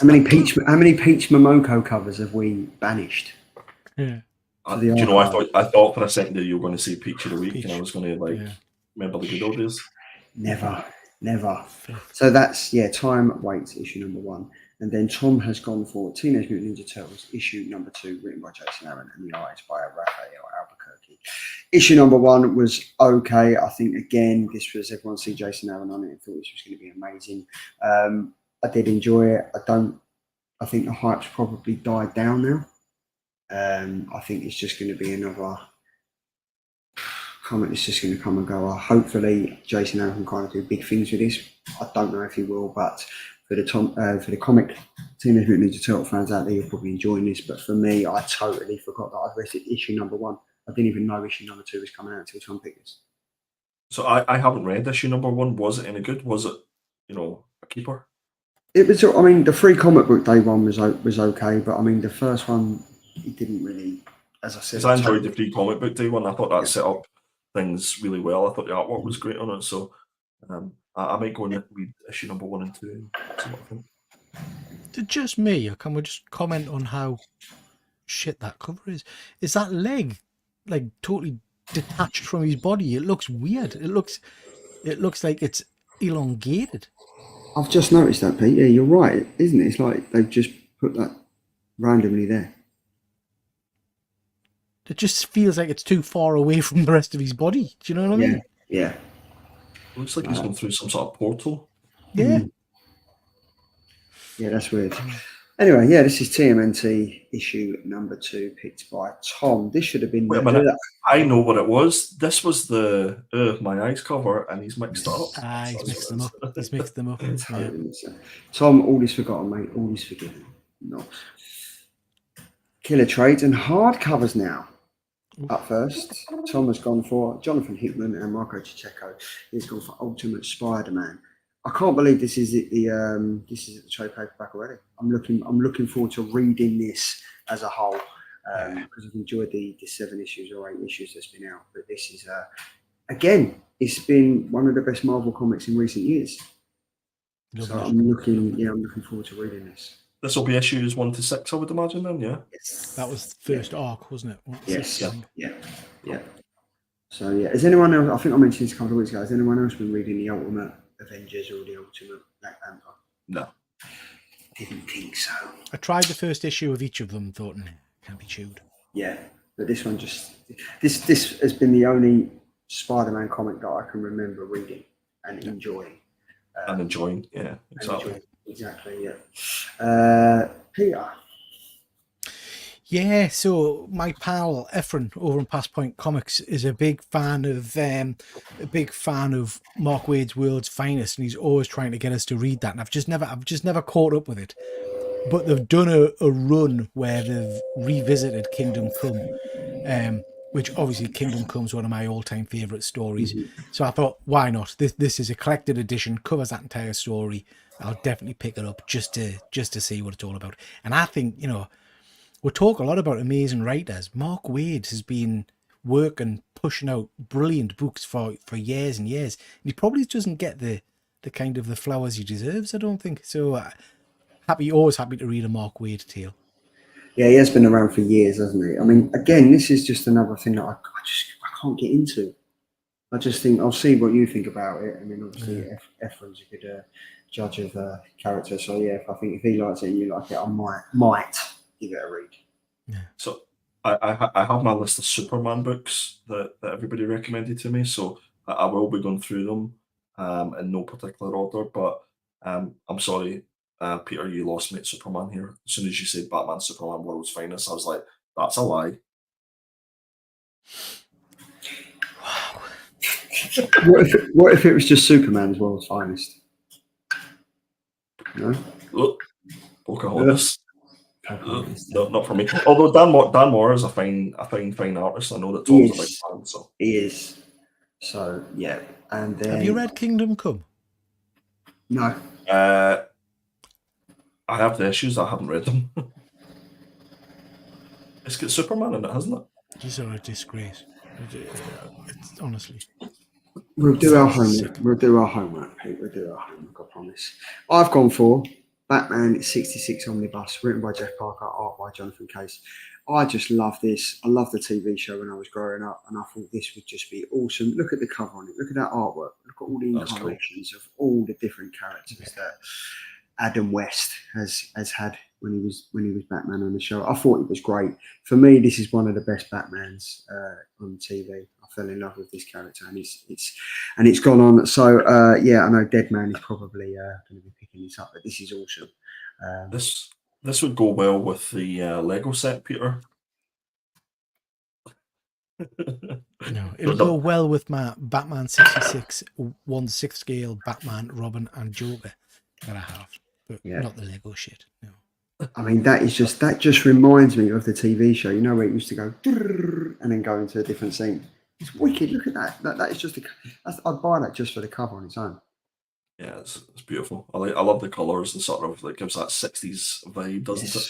How many Peach Momoko covers have we banished? Yeah. do you know, I thought for a second that you were going to say Peach of the Week, Peach, and I was going to remember the good old days. Never. So that's Time Waits issue number 1, and then Tom has gone for Teenage Mutant Ninja Turtles issue number 2, written by Jason Aaron, and the art is by Raphael Albuquerque. Issue number 1 was okay. I think again this was everyone see Jason Aaron on it and thought this was going to be amazing. I did enjoy it. I think the hype's probably died down now. I think it's just going to be another comment. It's just going to come and go. Hopefully, Jason Aaron can kind of do big things with this. I don't know if he will, but for the comic Teenage Mutant Ninja Turtle fans out there, you're probably enjoying this. But for me, I totally forgot that I'd read issue number 1. I didn't even know issue number 2 was coming out until Tom picked this. So I haven't read issue number 1. Was it any good? Was it, a keeper? It was. I mean, the free comic book day one was okay, but I mean, the first one, it didn't really. As I said, Because I enjoyed the free comic book day one. I thought that set up things really well. I thought the artwork was great on it. So I might go and read issue number 1 and 2 and see what I think. Is it just me, or can we just comment on how shit that cover is? Is that leg like totally detached from his body? It looks weird. It looks like it's elongated. I've just noticed that, Pete. Yeah, you're right, isn't it? It's like they've just put that randomly there. It just feels like it's too far away from the rest of his body. Do you know what I mean? Yeah. It looks like he's gone through some sort of portal. Yeah. Yeah, that's weird. Anyway, this is TMNT issue number 2, picked by Tom. This should have been. Wait a minute. I know what it was. This was the My Eyes cover, and he's mixed up. He's mixed them up. He's mixed them up. Yeah. Tom, all is forgotten, mate. All is forgiven. Not. Killer Trades and hardcovers now. Up first, Tom has gone for Jonathan Hickman and Marco Ciccecco. He's gone for Ultimate Spider-Man. I can't believe this is the trade paperback already. I'm looking forward to reading this as a whole because I've enjoyed the 7 issues or 8 issues that's been out. But this is again, it's been one of the best Marvel comics in recent years. So I'm looking forward to reading this. This will be issues 1 to 6, I would imagine. Then, yeah. Yes. That was the first arc, wasn't it? Yes. Yeah. So has anyone else? I think I mentioned this a couple of weeks ago. Has anyone else been reading the Ultimate Avengers or the Ultimate Black Panther? No. Didn't think so. I tried the first issue of each of them and thought, can't be chewed. Yeah, but this one this has been the only Spider-Man comic that I can remember reading and enjoying. Yeah, exactly. Exactly, yeah. Peter. Yeah, so my pal Efren over in Past Point Comics is a big fan of Mark Waid's World's Finest, and he's always trying to get us to read that. And I've just never caught up with it. But they've done a run where they've revisited Kingdom Come, which obviously Kingdom Come's one of my all-time favourite stories. Mm-hmm. So I thought, why not? This is a collected edition, covers that entire story. I'll definitely pick it up just to see what it's all about. And I think, we talk a lot about amazing writers. Mark Waid has been working, pushing out brilliant books for years and years. And he probably doesn't get the kind of the flowers he deserves, I don't think. So always happy to read a Mark Waid tale. Yeah, he has been around for years, hasn't he? I mean, again, this is just another thing that I can't get into. I just think I'll see what you think about it. I mean, obviously, Efren's a good judge of character. So yeah, if he likes it and you like it, I might give it a read. Yeah. So I have my list of Superman books that everybody recommended to me. So I will be going through them in no particular order. But I'm sorry, Peter, you lost me at Superman here. As soon as you said Batman, Superman, World's Finest, I was like, that's a lie. Wow. What if it was just Superman's World's Finest? No. Look, Pocahontas. No, not for me. Although Dan Moore is a fine artist. I know that Tom's a big fan. So he is. So yeah, and then have you read Kingdom Come? No. I have the issues. I haven't read them. It's got Superman in it, hasn't it? Just a disgrace. It's honestly. We'll do our homework. Sick. We'll do our homework, Pete. We'll do our homework, I promise. I've gone for Batman 66 Omnibus, written by Jeff Parker, art by Jonathan Case. I just love this. I love the TV show when I was growing up, and I thought this would just be awesome. Look at the cover on it. Look at that artwork. Look at all the incarnations of all the different characters that Adam West has had when he was Batman on the show. I thought it was great. For me, this is one of the best Batmans on TV. I fell in love with this character, and it's gone on. So yeah, I know Deadman is probably going to be picking this up, but this is awesome. This would go well with the Lego set, Peter. No, it'll go well with my Batman 66 1/6 scale Batman, Robin, and Joker that I have, but not the Lego shit. No. I mean, that just reminds me of the TV show. You know where it used to go and then go into a different scene. It's wicked. Look at that. That is just I'd buy that just for the cover on its own. Yeah, it's beautiful. I love the colours and sort of like gives that 60s vibe, doesn't it?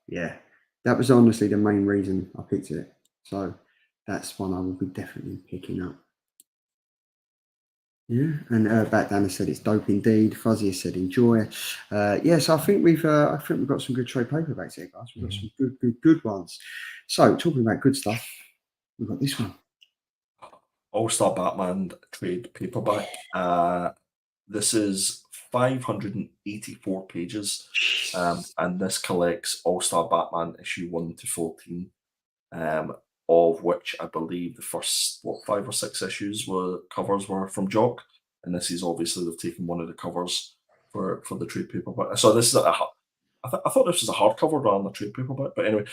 Yeah, that was honestly the main reason I picked it. So that's one I will be definitely picking up. Yeah, and Backdana said it's dope indeed. Fuzzy has said enjoy. Yes, I think we've got some good trade paperbacks here, guys. We've got some good ones. So talking about good stuff, we've got this one. All-Star Batman trade paperback. This is 584 pages, and this collects All-Star Batman issue 1 to 14, of which I believe the first 5 or 6 issues covers were from Jock, and this is obviously they've taken one of the covers for the trade paperback. So this is I thought this was a hardcover rather than a trade paperback, but anyway.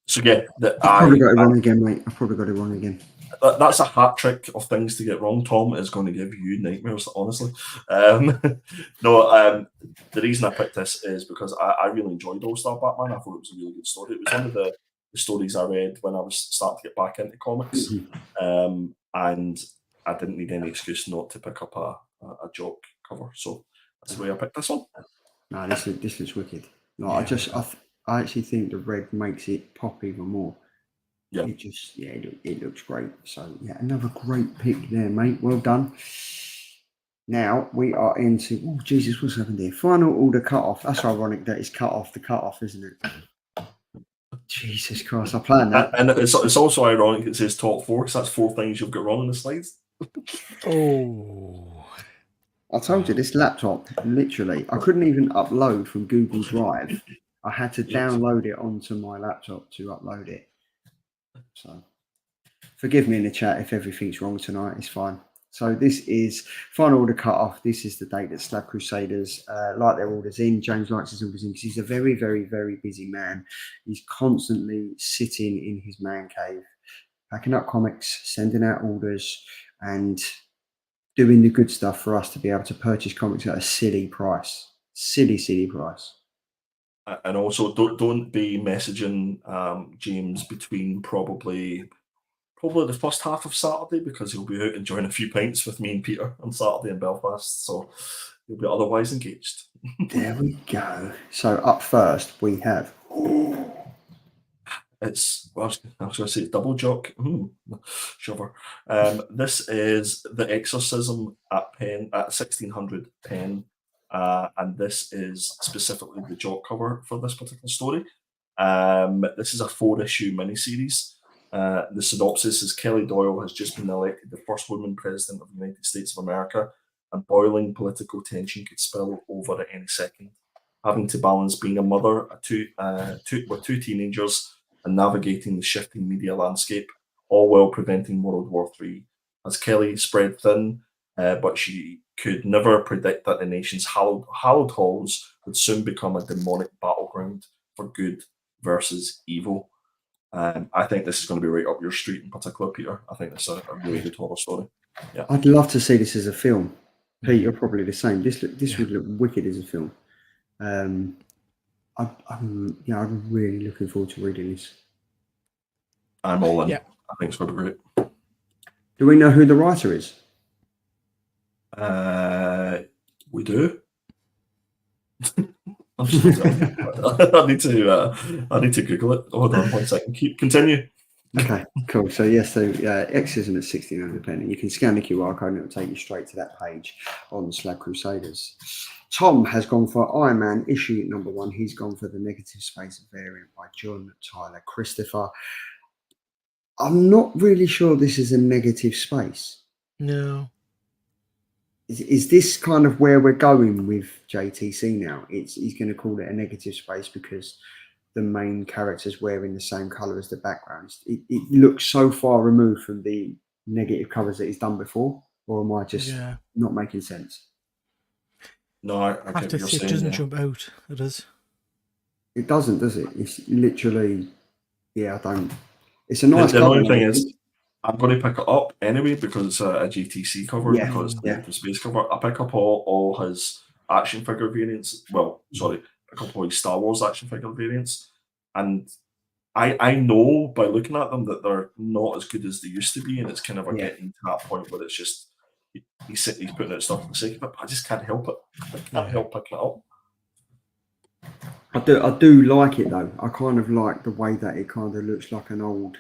So yeah, I've probably got it wrong again, mate. I've probably got it wrong again. That's a hat trick of things to get wrong. Tom is going to give you nightmares, honestly. The reason I picked this is because I really enjoyed All-Star Batman. I thought it was a really good story. It was one of the stories I read when I was starting to get back into comics, and I didn't need any excuse not to pick up a Jock cover. So that's the way I picked this one. No, this looks wicked. No, I actually think the red makes it pop even more. Yeah, it looks great. So yeah, another great pick there, mate. Well done. Now we are into Jesus, what's happened here? Final order cut off. That's ironic that it's cut off the cut off, isn't it? Jesus Christ, I planned that. And it's also ironic it says top 4 because that's 4 things you've got wrong in the slides. I told you this laptop, literally, I couldn't even upload from Google Drive. I had to download it onto my laptop to upload it. So forgive me in the chat if everything's wrong tonight. It's fine. So this is final order cut off. This is the date that Slab Crusaders like their orders in. James likes his orders in because he's a very, very, very busy man. He's constantly sitting in his man cave, packing up comics, sending out orders, and doing the good stuff for us to be able to purchase comics at a silly price. Silly price. And also, don't be messaging James between probably the first half of Saturday because he'll be out enjoying a few pints with me and Peter on Saturday in Belfast, so he'll be otherwise engaged. There we go. So up first we have. It's I was going to say double Jock. Shiver. This is The Exorcism at 1600 pen. And this is specifically the Jock cover for this particular story. This is a 4-issue miniseries. The synopsis is Kelly Doyle has just been elected the first woman president of the United States of America, and boiling political tension could spill over at any second. Having to balance being a mother with 2 teenagers and navigating the shifting media landscape, all while preventing World War III. As Kelly spread thin, but she could never predict that the nation's hallowed halls would soon become a demonic battleground for good versus evil. I think this is going to be right up your street in particular, Peter. I think it's a really good horror story. Yeah, I'd love to see this as a film. Pete, you're probably the same. This would look wicked as a film. I'm really looking forward to reading this. I'm all in. Yeah. I think it's going to be great. Do we know who the writer is? We do. I'm just I need to Google it. Hold on 1 second. Continue. Okay, cool. So yes, exorcism at 1600 penny. You can scan the QR code and it'll take you straight to that page on Slag Crusaders. Tom has gone for Iron Man issue number 1. He's gone for the negative space variant by John Tyler Christopher. I'm not really sure this is a negative space. No. Is this kind of where we're going with JTC now? He's going to call it a negative space because the main character's wearing the same colour as the background. It looks so far removed from the negative covers that he's done before, or am I just not making sense? No, I have to say it doesn't jump out. It does. It doesn't, does it? It's literally, I don't. It's a nice The cover. only thing is, I'm going to pick it up anyway because it's a GTC cover, because the space cover. I pick up all his action figure variants. Well, sorry, a couple of his Star Wars action figure variants, and I know by looking at them that they're not as good as they used to be, and it's kind of getting to that point where it's just he's putting out stuff for the sake of it. But I just can't help it. I can't help picking it up. I do like it though. I kind of like the way that it kind of looks like an old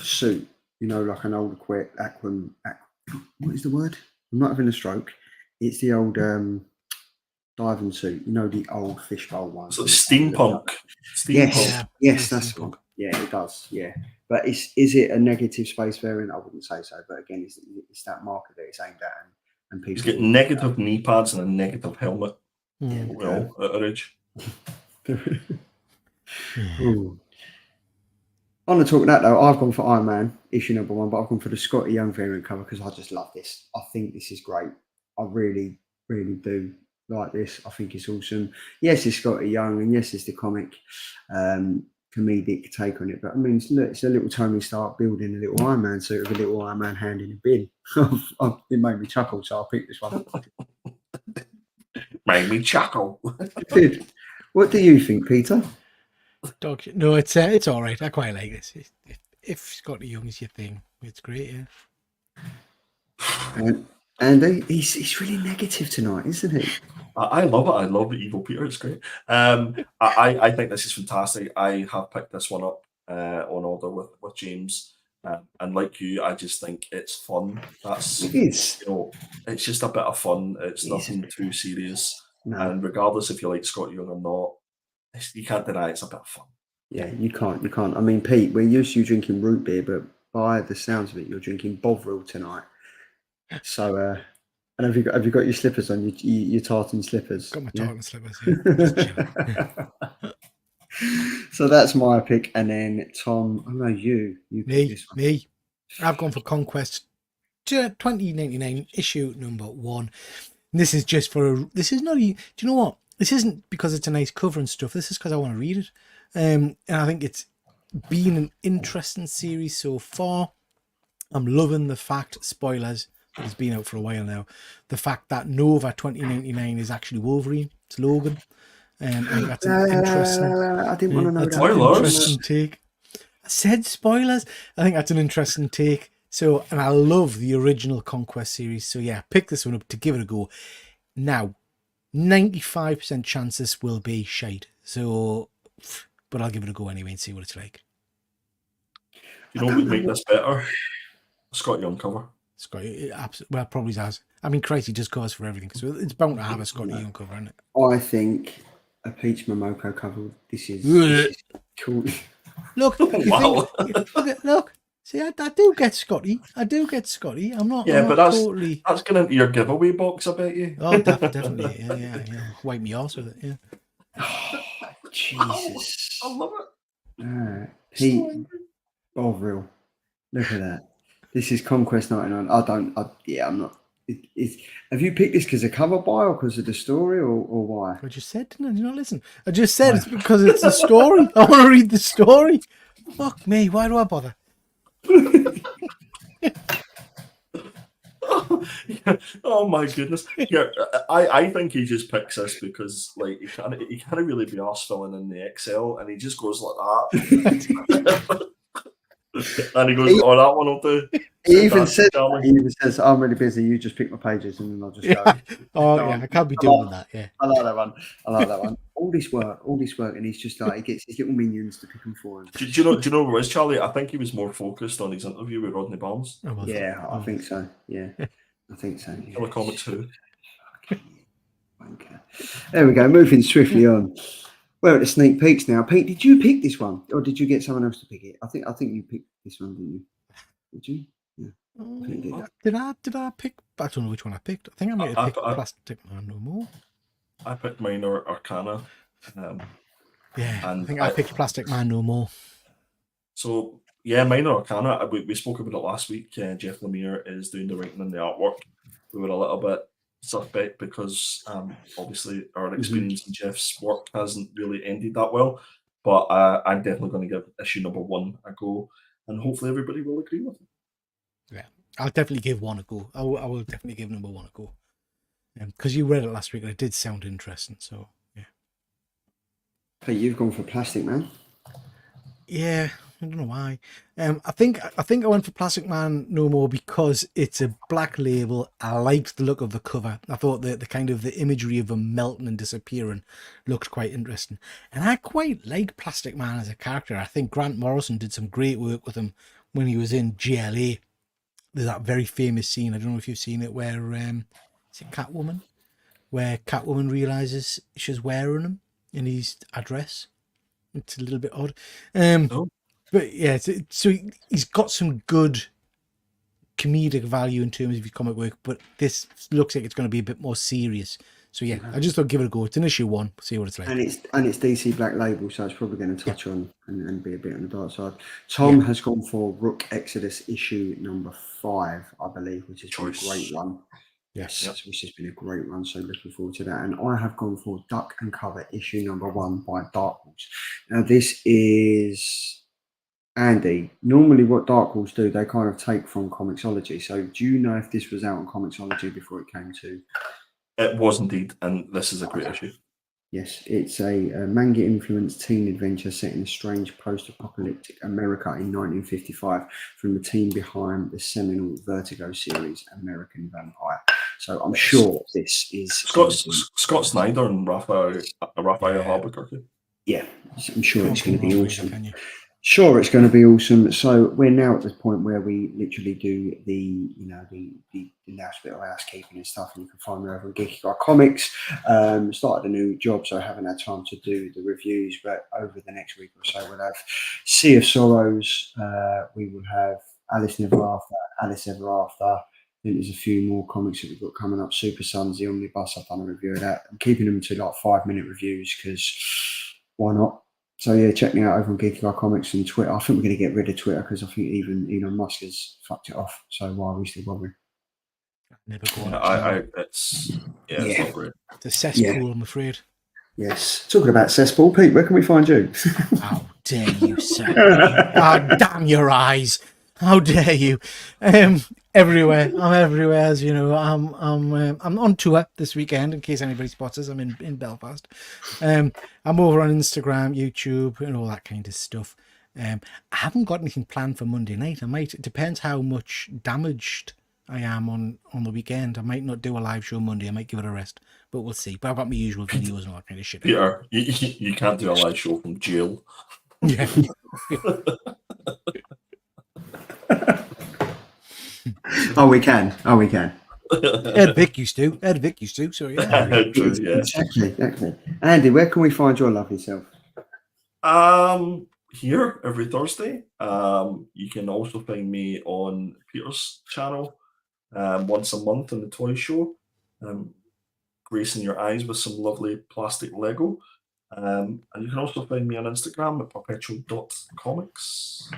suit, like an old what is the word? I'm not having a stroke. It's the old diving suit, the old fishbowl one. So steampunk. Yes, that's the one. Yeah, it does. Yeah, but is it a negative space variant? I wouldn't say so. But again, it's that marker that it's aimed at, and people. He's got negative knee pads and a negative helmet. Yeah. Well, at our age. On the talk of that though, I've gone for Iron Man issue number 1, but I've gone for the Scotty Young variant cover because I just love this. I think this is great. I really, really do like this. I think it's awesome. Yes, it's Scotty Young, and yes, it's the comic comedic take on it. But I mean, it's a little Tony Stark building a little Iron Man suit with a little Iron Man hand in a bin. It made me chuckle, so I picked this one. Made me chuckle. What do you think, Peter? Dog shit. No, it's all right. I quite like this. If Scotty Young is your thing, it's great. Yeah. And he's really negative tonight, isn't he? I love it. I love the evil Peter. It's great. I think this is fantastic. I have picked this one up on order with James. And like you, I just think it's fun. It is. It's just a bit of fun. It's nothing too serious. No. And regardless if you like Scott Young or not, you can't deny it's a bit of fun. Yeah, you can't. I mean, Pete, we're used to you drinking root beer, but by the sounds of it, you're drinking Bovril tonight. So, and have you got your slippers on? Your tartan slippers? Got my tartan slippers. Yeah. So that's my pick, and then Tom. I know you. Me. I've gone for Conquest 2099 issue number 1. And this is just for this is not. Do you know what? This isn't because it's a nice cover and stuff. This is because I want to read it, and I think it's been an interesting series so far. I'm loving the fact, spoilers, it's been out for a while now, the fact that Nova 2099 is actually Wolverine. It's Logan. I think that's an interesting. I didn't want to know that's that. an interesting take. I said spoilers. I think that's an interesting take. So, and I love the original Conquest series. So yeah, pick this one up to give it a go. Now, 95% chance this will be shite. So, but I'll give it a go anyway and see what it's like. You know what would make this better? Scott Young cover. Scott, well, probably has. I mean, Christ, he just goes for everything. So it's bound to have a Scott Young cover, isn't it? I think a Peach Momoko cover. This is cool. Look, Wow. look. See, I do get Scotty. I'm not. Yeah, I'm but not totally. That's going into your giveaway box, I bet you. Oh, definitely. Yeah. Wipe me arse with it. Yeah. Oh, Jesus. I love it. Pete Bovril. Look at that. This is Conquest 99. I'm not. Have you picked this because of cover by or because of the story or why? I just said, didn't I? Did you not listen? I just said it's because it's a story. I want to read the story. Fuck me. Why do I bother? Oh my goodness! Yeah, I think he just picks this because like he can't really be arse filling in the Excel, and he just goes like that, and he goes, "Oh, that one will do." He even that, says, Charlie. he even says, I'm really busy. You just pick my pages and then I'll just go. Oh yeah, I can't be doing that. Yeah. I like that one. I like that one. All this work, and he's just like, he gets his little minions to pick them for him. Do you know what it was, Charlie? I think he was more focused on his interview with Rodney Barnes. Oh, well, Yeah, I think so. Yeah, I think so. Yeah. Killer Comics 2. Okay. There we go. Moving swiftly on. We're at the sneak peeks now. Pete, did you pick this one, or did you get someone else to pick it? I think you picked this one, didn't you? Did you? Yeah. I think you did that. Did I pick? I don't know which one I picked. I think I might have picked Plastic Man No More. I picked Minor Arcana. Yeah, and I think I picked Plastic Man No More. So yeah, Minor Arcana. We spoke about it last week. Jeff Lemire is doing the writing and the artwork. We were a little bit suspect because obviously our experience in Jeff's work hasn't really ended that well. But I'm definitely going to give issue number 1 a go, and hopefully everybody will agree with me. Yeah, I'll definitely give 1 a go. I will definitely give number 1 a go. Because you read it last week and it did sound interesting. So yeah. Pete, you've gone for Plastic Man. Yeah, I don't know why. I think I went for Plastic Man No More because it's a black label. I liked the look of the cover. I thought the kind of the imagery of him melting and disappearing looked quite interesting. And I quite like Plastic Man as a character. I think Grant Morrison did some great work with him when he was in GLA. There's that very famous scene, I don't know if you've seen it, where is it Catwoman? Where Catwoman realizes she's wearing him in his address. It's a little bit odd. But yeah, so he's got some good comedic value in terms of his comic work, but this looks like it's going to be a bit more serious. So yeah, I just thought give it a go. It's an issue 1, see what it's like. And it's DC Black Label, so it's probably going to touch on and be a bit on the dark side. Tom has gone for Rook Exodus issue number 5, I believe, which is a great one. Yes, which has been a great one. So looking forward to that. And I have gone for Duck and Cover issue number 1 by Dark Horse. Now this is Andy. Normally, what Dark Horse do, they kind of take from Comixology. So do you know if this was out on Comixology before it came to? It was indeed, and this is a great issue. Yes, it's a manga-influenced teen adventure set in a strange post-apocalyptic America in 1955 from the team behind the seminal Vertigo series, American Vampire. So I'm sure this is Scott Snyder and Raphael Albuquerque. Yeah, I'm sure it's going to be awesome. Sure, it's going to be awesome. So we're now at the point where we literally do the last bit of housekeeping and stuff, and you can find me over on Geeky Guy Comics. Started a new job, so I haven't had time to do the reviews, but over the next week or so we'll have Sea of Sorrows, we will have Alice Never After, Alice Ever After. I think there's a few more comics that we've got coming up. Super Sons, the Omnibus, I've done a review of that. I'm keeping them to like 5-minute reviews because why not? So yeah, check me out over on Geeky Guy Comics and Twitter. I think we're going to get rid of Twitter because I think even Elon Musk has fucked it off. So why are we still bothering? Never go on. It's not great. It's a cesspool, I'm afraid. Yes. Talking about cesspool, Pete, where can we find you? How dare you, sir? Oh, damn your eyes! How dare you? Everywhere. I'm everywhere, as you know. I'm on tour this weekend. In case anybody spots us, I'm in Belfast. I'm over on Instagram, YouTube, and all that kind of stuff. I haven't got anything planned for Monday night. It depends how much damaged I am on the weekend. I might not do a live show Monday. I might give it a rest, but we'll see. But I've got my usual videos and all that kind of shit. Peter, you can't do a live show from jail. Yeah. Oh, we can. Ed Vic used to. So yeah. True, yeah. Exactly. Andy, where can we find your lovely self? Here every Thursday. You can also find me on Peter's channel once a month on the Toy Show, gracing your eyes with some lovely plastic Lego. And you can also find me on Instagram at perpetual.comics.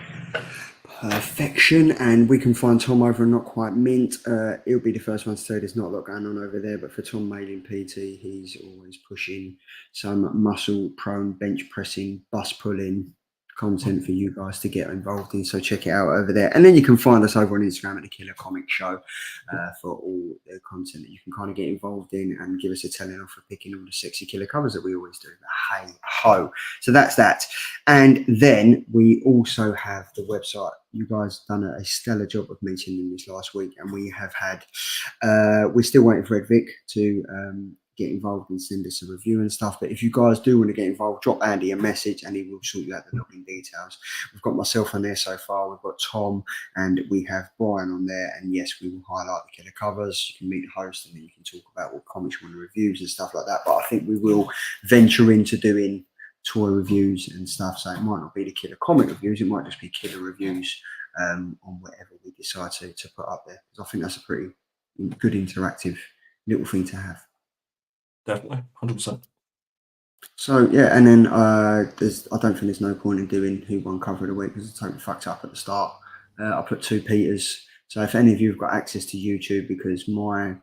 Perfection. And we can find Tom over on Not Quite Mint. He'll be the first one to say there's not a lot going on over there, but for Tom Mailing PT, he's always pushing some muscle prone bench pressing, bus pulling content for you guys to get involved in. So check it out over there. And then you can find us over on Instagram at the Killer Comic Show for all the content that you can kind of get involved in and give us a telling off for picking all the sexy killer covers that we always do. Hey ho. So that's that. And then we also have the website. You guys done a stellar job of mentioning this last week, and we have had we're still waiting for Ed Vic to get involved and send us a review and stuff. But if you guys do want to get involved, drop Andy a message and he will sort you out the login details. We've got myself on there so far. We've got Tom and we have Brian on there. And yes, we will highlight the killer covers. You can meet the host and then you can talk about what comics you want to reviews and stuff like that. But I think we will venture into doing toy reviews and stuff. So it might not be the killer comic reviews. It might just be killer reviews on whatever we decide to put up there. Because I think that's a pretty good interactive little thing to have. Definitely, 100%. So yeah, and then I don't think there's no point in doing who won cover of the week because I totally fucked up at the start. I put 2 Peters. So if any of you have got access to YouTube, because my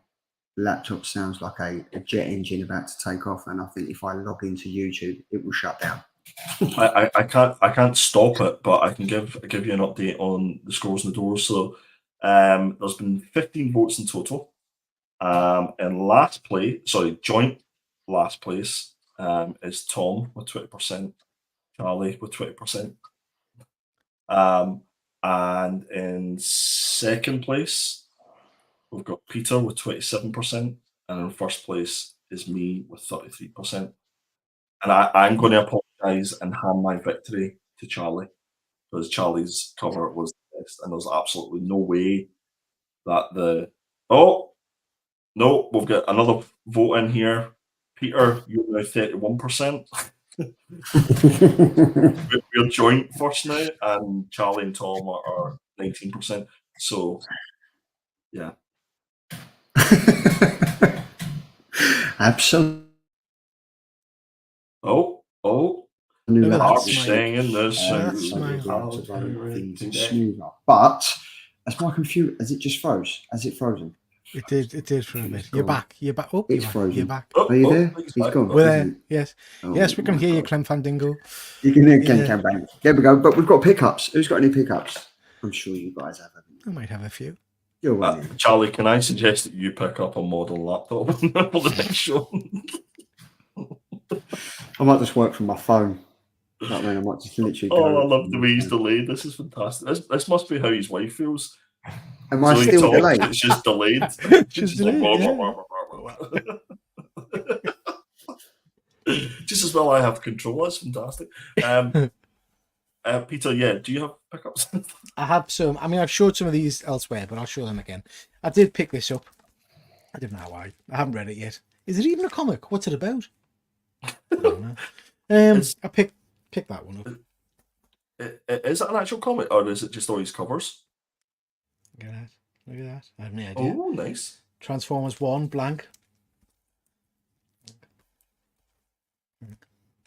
laptop sounds like a jet engine about to take off, and I think if I log into YouTube, it will shut down. I can't stop it, but I can give you an update on the scores and the doors. So there's been 15 votes in total. In last place, joint last place is Tom with 20%, Charlie with 20%. And in second place, we've got Peter with 27%, and in first place is me with 33%. And I'm going to apologise and hand my victory to Charlie, because Charlie's cover was the best, and there's absolutely no way that no, we've got another vote in here. Peter, you're now 31%. We're joint first now, and Charlie and Tom are 19%. So, yeah. Absolutely. Oh. Look at that I'm smile. saying this. Smoother. But as my computer, has it just froze? Has it frozen? It did for a bit. You're gone. back. You're back. Oh, It's you're frozen. back. Are you there? He's He's back. gone. We're there. isn't Yes. he? Oh Yes, we can my hear you, God. Clem Fandingo. You can hear Yeah. Ken Bang. There we go. But we've got pickups. Who's got any pickups? I'm sure you guys have. I might have a few. You're right. Charlie, can I suggest that you pick up a model laptop for the next show? I might just work from my phone. You know what I mean? I might just literally go. Oh, I love the way he's delayed. This is fantastic. This must be how his wife feels. Am I So he still talks, delayed? it's just delayed. She's Just like, delayed, just as well I have control. That's fantastic. Peter, do you have pickups? I have some. I mean, I've showed some of these elsewhere, but I'll show them again. I did pick this up. I don't know why. I haven't read it yet. Is it even a comic? What's it about? I don't know. I picked that one up. Is it an actual comic, or is it just all his covers? Look at that. Look at that. I have no idea. Oh, nice. Transformers 1, blank.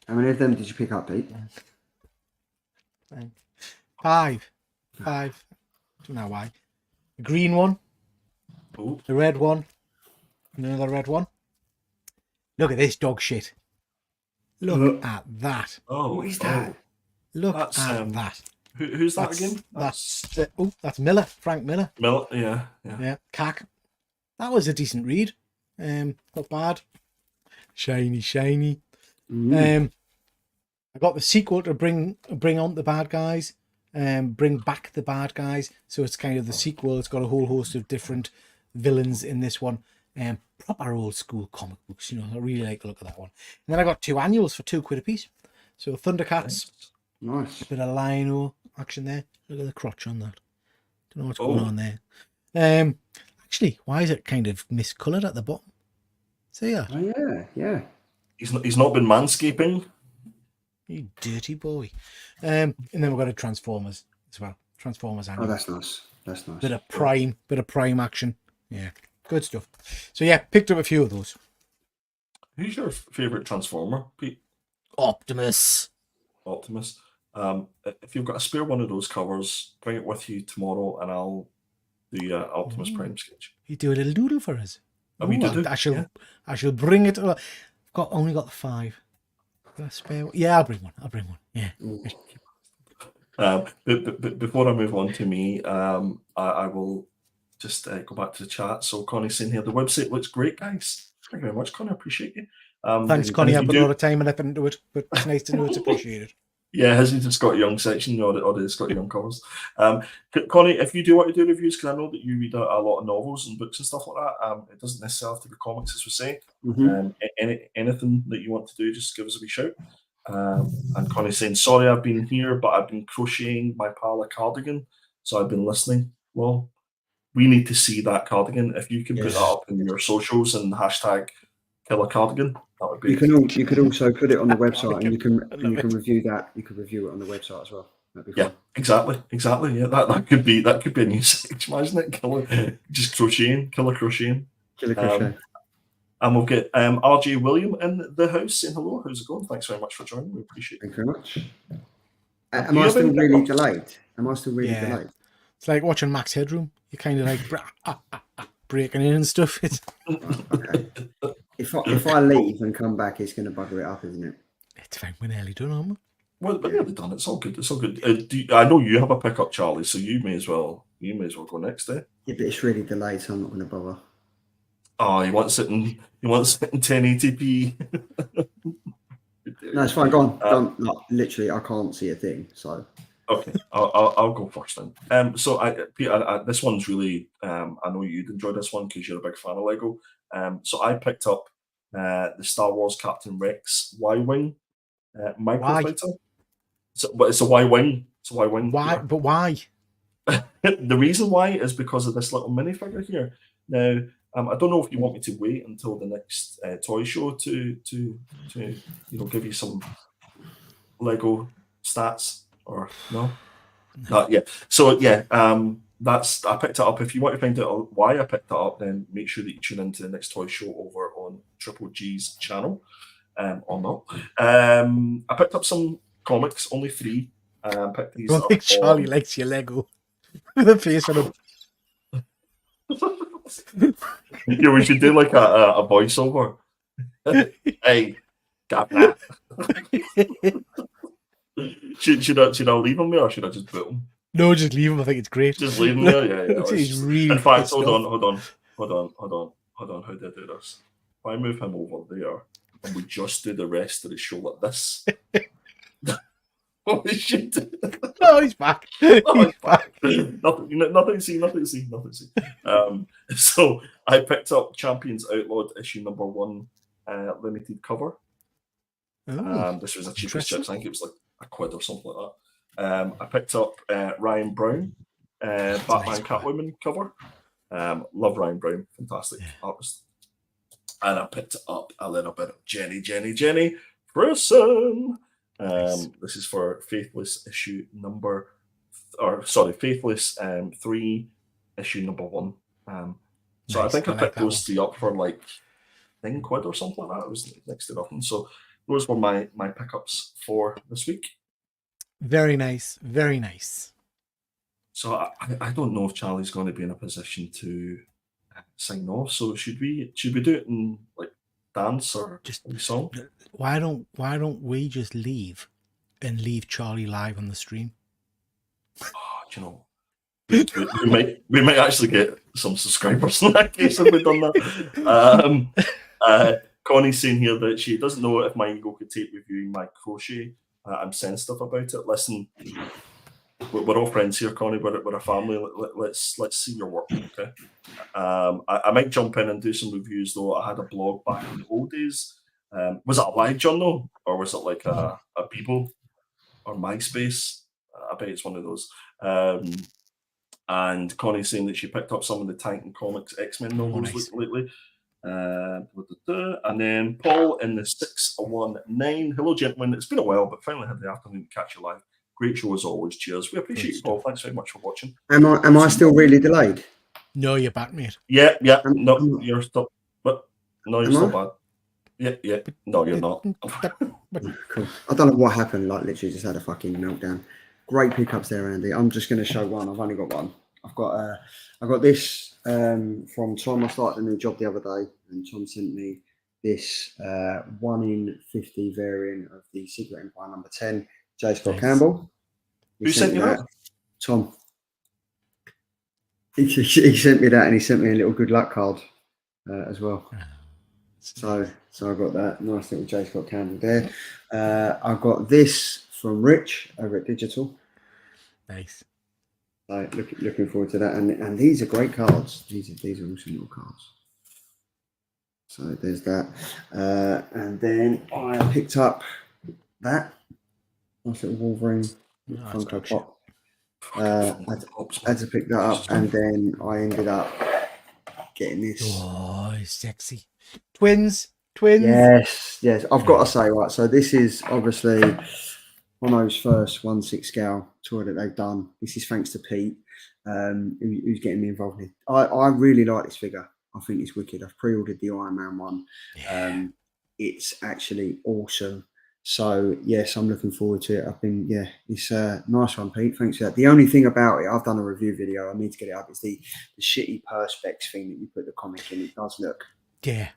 How many of them did you pick up, Pete? Five. Don't know why. The green one. Oh. The red one. Another red one. Look at this dog shit. Look at that. Oh, What is that? Look That's, at that. Who's that again? That's Miller. Frank Miller. Miller. Yeah. Yeah. Cack. That was a decent read. Not bad. Shiny. I got the sequel to bring on the bad guys, bring back the bad guys. So it's kind of the sequel. It's got a whole host of different villains in this one. Proper old school comic books. You know, I really like the look of that one. And then I got 2 annuals for £2 a piece. So Thundercats, Nice. a bit of Lino action there. Look at the crotch on that. Don't know what's going on there. Actually, why is it kind of miscoloured at the bottom? See ya. Oh yeah. He's not been manscaping. You dirty boy. And then we've got a Transformers as well. Transformers annual. Oh, that's nice. That's nice. Bit of prime action. Yeah, good stuff. So yeah, picked up a few of those. Who's your favourite Transformer, Pete? Optimus. If you've got a spare one of those covers, bring it with you tomorrow, and I'll do Optimus Prime sketch. You do a little doodle for us. Oh, we do. I shall bring it. I've only got the 5. Got a spare one? Yeah, I'll bring one. Yeah. But before I move on to me, I will just go back to the chat. So Connie's saying here, the website looks great, guys. Thank you very much, Connie. I appreciate you. Thanks, and Connie. if I you put do- a lot of time and effort into it, but it's nice to know it's appreciated. Yeah, has he the Scotty Young section or the Scotty Young covers? Connie, if you do want to do reviews, because I know that you read a lot of novels and books and stuff like that, it doesn't necessarily have to be comics, as we say. Anything that you want to do, just give us a wee shout. And Connie's saying, sorry, I've been here, but I've been crocheting my pal a cardigan, so I've been listening. Well, we need to see that cardigan. If you can put that up in your socials and hashtag kill a cardigan, that would be. You could also put it on the website, and you can review that. You could review it on the website as well. That'd be fun. Exactly. Yeah, that could be a new section, imagine it? Just crocheting, killer crocheting. Killer crochet. And we'll get RJ William in the house saying hello. How's it going? Thanks very much for joining. We appreciate it. Thank you very much. Am I still really delayed? Delayed? It's like watching Max Headroom. You're kind of like breaking in and stuff. Okay. If I leave and come back, it's going to bugger it up, isn't it? It's fine. We're nearly done, aren't we? Well, we're nearly done. It's all good. I know you have a pickup, Charlie, so you may as well go next, eh? Yeah, but it's really delayed, so I'm not going to bother. Oh, he wants it in 1080p. No, it's fine. Go on. No, literally, I can't see a thing. So okay, I'll go first then. So Peter, this one's really. I know you'd enjoy this one because you're a big fan of Lego. So I picked up the Star Wars Captain Rex Y-wing microfighter. But it's a Y-wing. It's a Y-wing. Why? Yeah. But why? The reason why is because of this little minifigure here. Now, I don't know if you want me to wait until the next toy show to give you some Lego stats or no? Yeah. So yeah, I picked it up. If you want to find out why I picked it up, then make sure that you tune into the next toy show over on Triple G's channel. Or not. I picked up some comics, only 3. Picked these I up. don't think Charlie likes your Lego. With a face on him. Yeah, we should do like a voiceover. Hey, got that. Should I leave him there or should I just put him? No, just leave him. I think it's great. Just leave him there. Yeah. He's really. In fact, hold off. on. How do I do this? If I move him over there and we just do the rest of the show like this. What we should do. Oh, he's back. He's back. Nothing to see. So I picked up Champions Outlawed issue number 1 limited cover. This was a cheapest chips. I think it was like £1 or something like that. I picked up Ryan Brown, Batman nice Catwoman cover. Love Ryan Brown, fantastic artist. And I picked up a little bit of Jenny Person. This is for Faithless issue Faithless 3 issue number 1. So I think I picked those 3 up for like £9 or something like that. It was next to nothing. So those were my pickups for this week. Very nice. Very nice. So I don't know if Charlie's going to be in a position to sign off. So should we do it in like dance or just a song? Why don't we just leave and leave Charlie live on the stream? Oh, we might actually get some subscribers in that case if we've done that. Connie's saying here that she doesn't know if my ego could take reviewing my crochet. I'm sensitive about it. Listen, we're all friends here, Connie. We're a family. Let's see your work, okay? I might jump in and do some reviews though. I had a blog back in the old days. Was it a live journal or was it like a Bebo or MySpace? I bet it's one of those. And Connie's saying that she picked up some of the Titan Comics X-Men novels lately. And then Paul in the 619. Hello, gentlemen. It's been a while, but finally had the afternoon to catch you live. Great show as always. Cheers. We appreciate you, Paul. Thanks very much for watching. Am I still really delayed? No, you're back, mate. Yeah. No, you're still. But no, you're still bad. Yeah. No, you're not. Cool. I don't know what happened. Like literally, just had a fucking meltdown. Great pickups there, Andy. I'm just going to show one. I've only got one. I've got this from Tom. I started a new job the other day, and Tom sent me this 1 in 50 variant of the Secret Empire number 10, J. Scott Campbell. Who sent you that? Tom. He sent me that, and he sent me a little good luck card as well. So I got that nice little J. Scott candle there. I got this from Rich over at Digital. Nice. So looking forward to that, and these are great cards. These are awesome little cards. So there's that, and then I picked up that nice little Wolverine Funko Pop. I had to pick that up, and then I ended up getting this. Oh, sexy. Twins. Yes. I've got to say, right. So this is obviously Mono's first 1/6 scale tour that they've done. This is thanks to Pete, who's getting me involved in it. I really like this figure. I think it's wicked. I've pre-ordered the Iron Man one. Yeah. It's actually awesome. So yes, I'm looking forward to it. It's a nice one, Pete. Thanks for that. The only thing about it, I've done a review video. I need to get it up. It's the shitty perspex thing that you put the comic in. It does look. Yeah.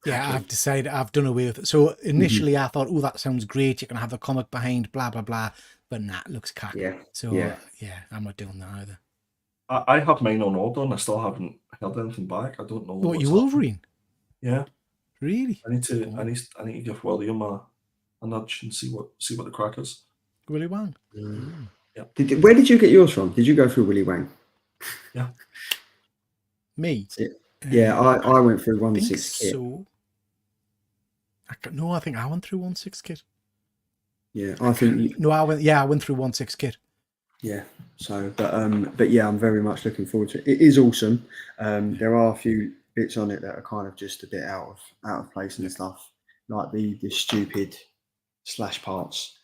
I've decided I've done away with it. So initially I thought, oh, that sounds great. You can have the comic behind, blah blah blah. But nah, it looks cack. Yeah. So yeah, I'm not doing that either. I have mine on order, and I still haven't heard anything back. I don't know. What, you Wolverine? Yeah. Really? I need to give William a nudge and see what the crack is. Willy Wang. Yeah. Where did you get yours from? Did you go through Willy Wang? Yeah. Me? Yeah, I went through 1/6 kit. So. I think I went through 1/6 kit. Yeah, I think. I went through 1/6 kit. Yeah. So, but yeah, I'm very much looking forward to it. It is awesome. There are a few bits on it that are kind of just a bit out of place and stuff, like the stupid slash parts.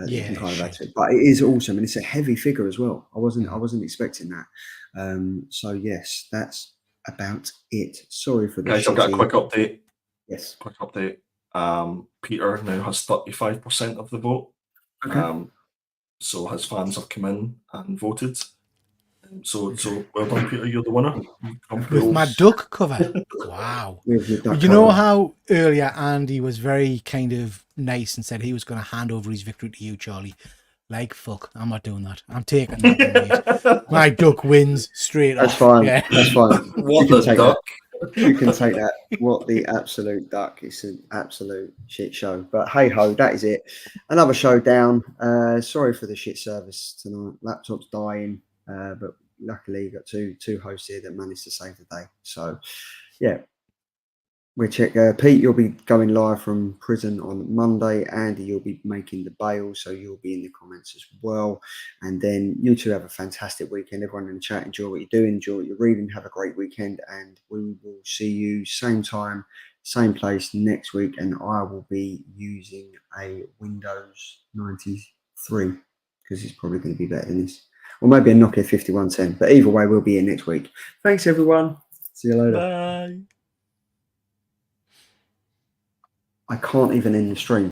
You can kind of add to it. But it is awesome, and it's a heavy figure as well. I wasn't expecting that. So yes, that's about it. Sorry for the guys. I've got a quick update. Yes. Quick update. Peter now has 35% of the vote. Okay. So his fans have come in and voted. So well done, Peter. You're the winner. With my duck cover. Wow. Duck you know cover. how earlier Andy was very kind of nice and said he was going to hand over his victory to you, Charlie? Like, fuck, I'm not doing that. I'm taking that one, mate. My duck wins straight That's off. fine. Yeah. That's fine. What the duck? You can take that. What the absolute duck. It's an absolute shit show. But hey ho, that is it. Another show down. Sorry for the shit service tonight. Laptop's dying. But luckily you got two hosts here that managed to save the day. So yeah. We'll check. Pete, you'll be going live from prison on Monday. Andy, you'll be making the bail, so you'll be in the comments as well. And then you two have a fantastic weekend. Everyone in the chat, enjoy what you're doing, enjoy what you're reading. Have a great weekend, and we will see you same time, same place next week. And I will be using a Windows 93 because it's probably going to be better than this, or maybe a Nokia 5110. But either way, we'll be here next week. Thanks, everyone. See you later. Bye. I can't even end the stream.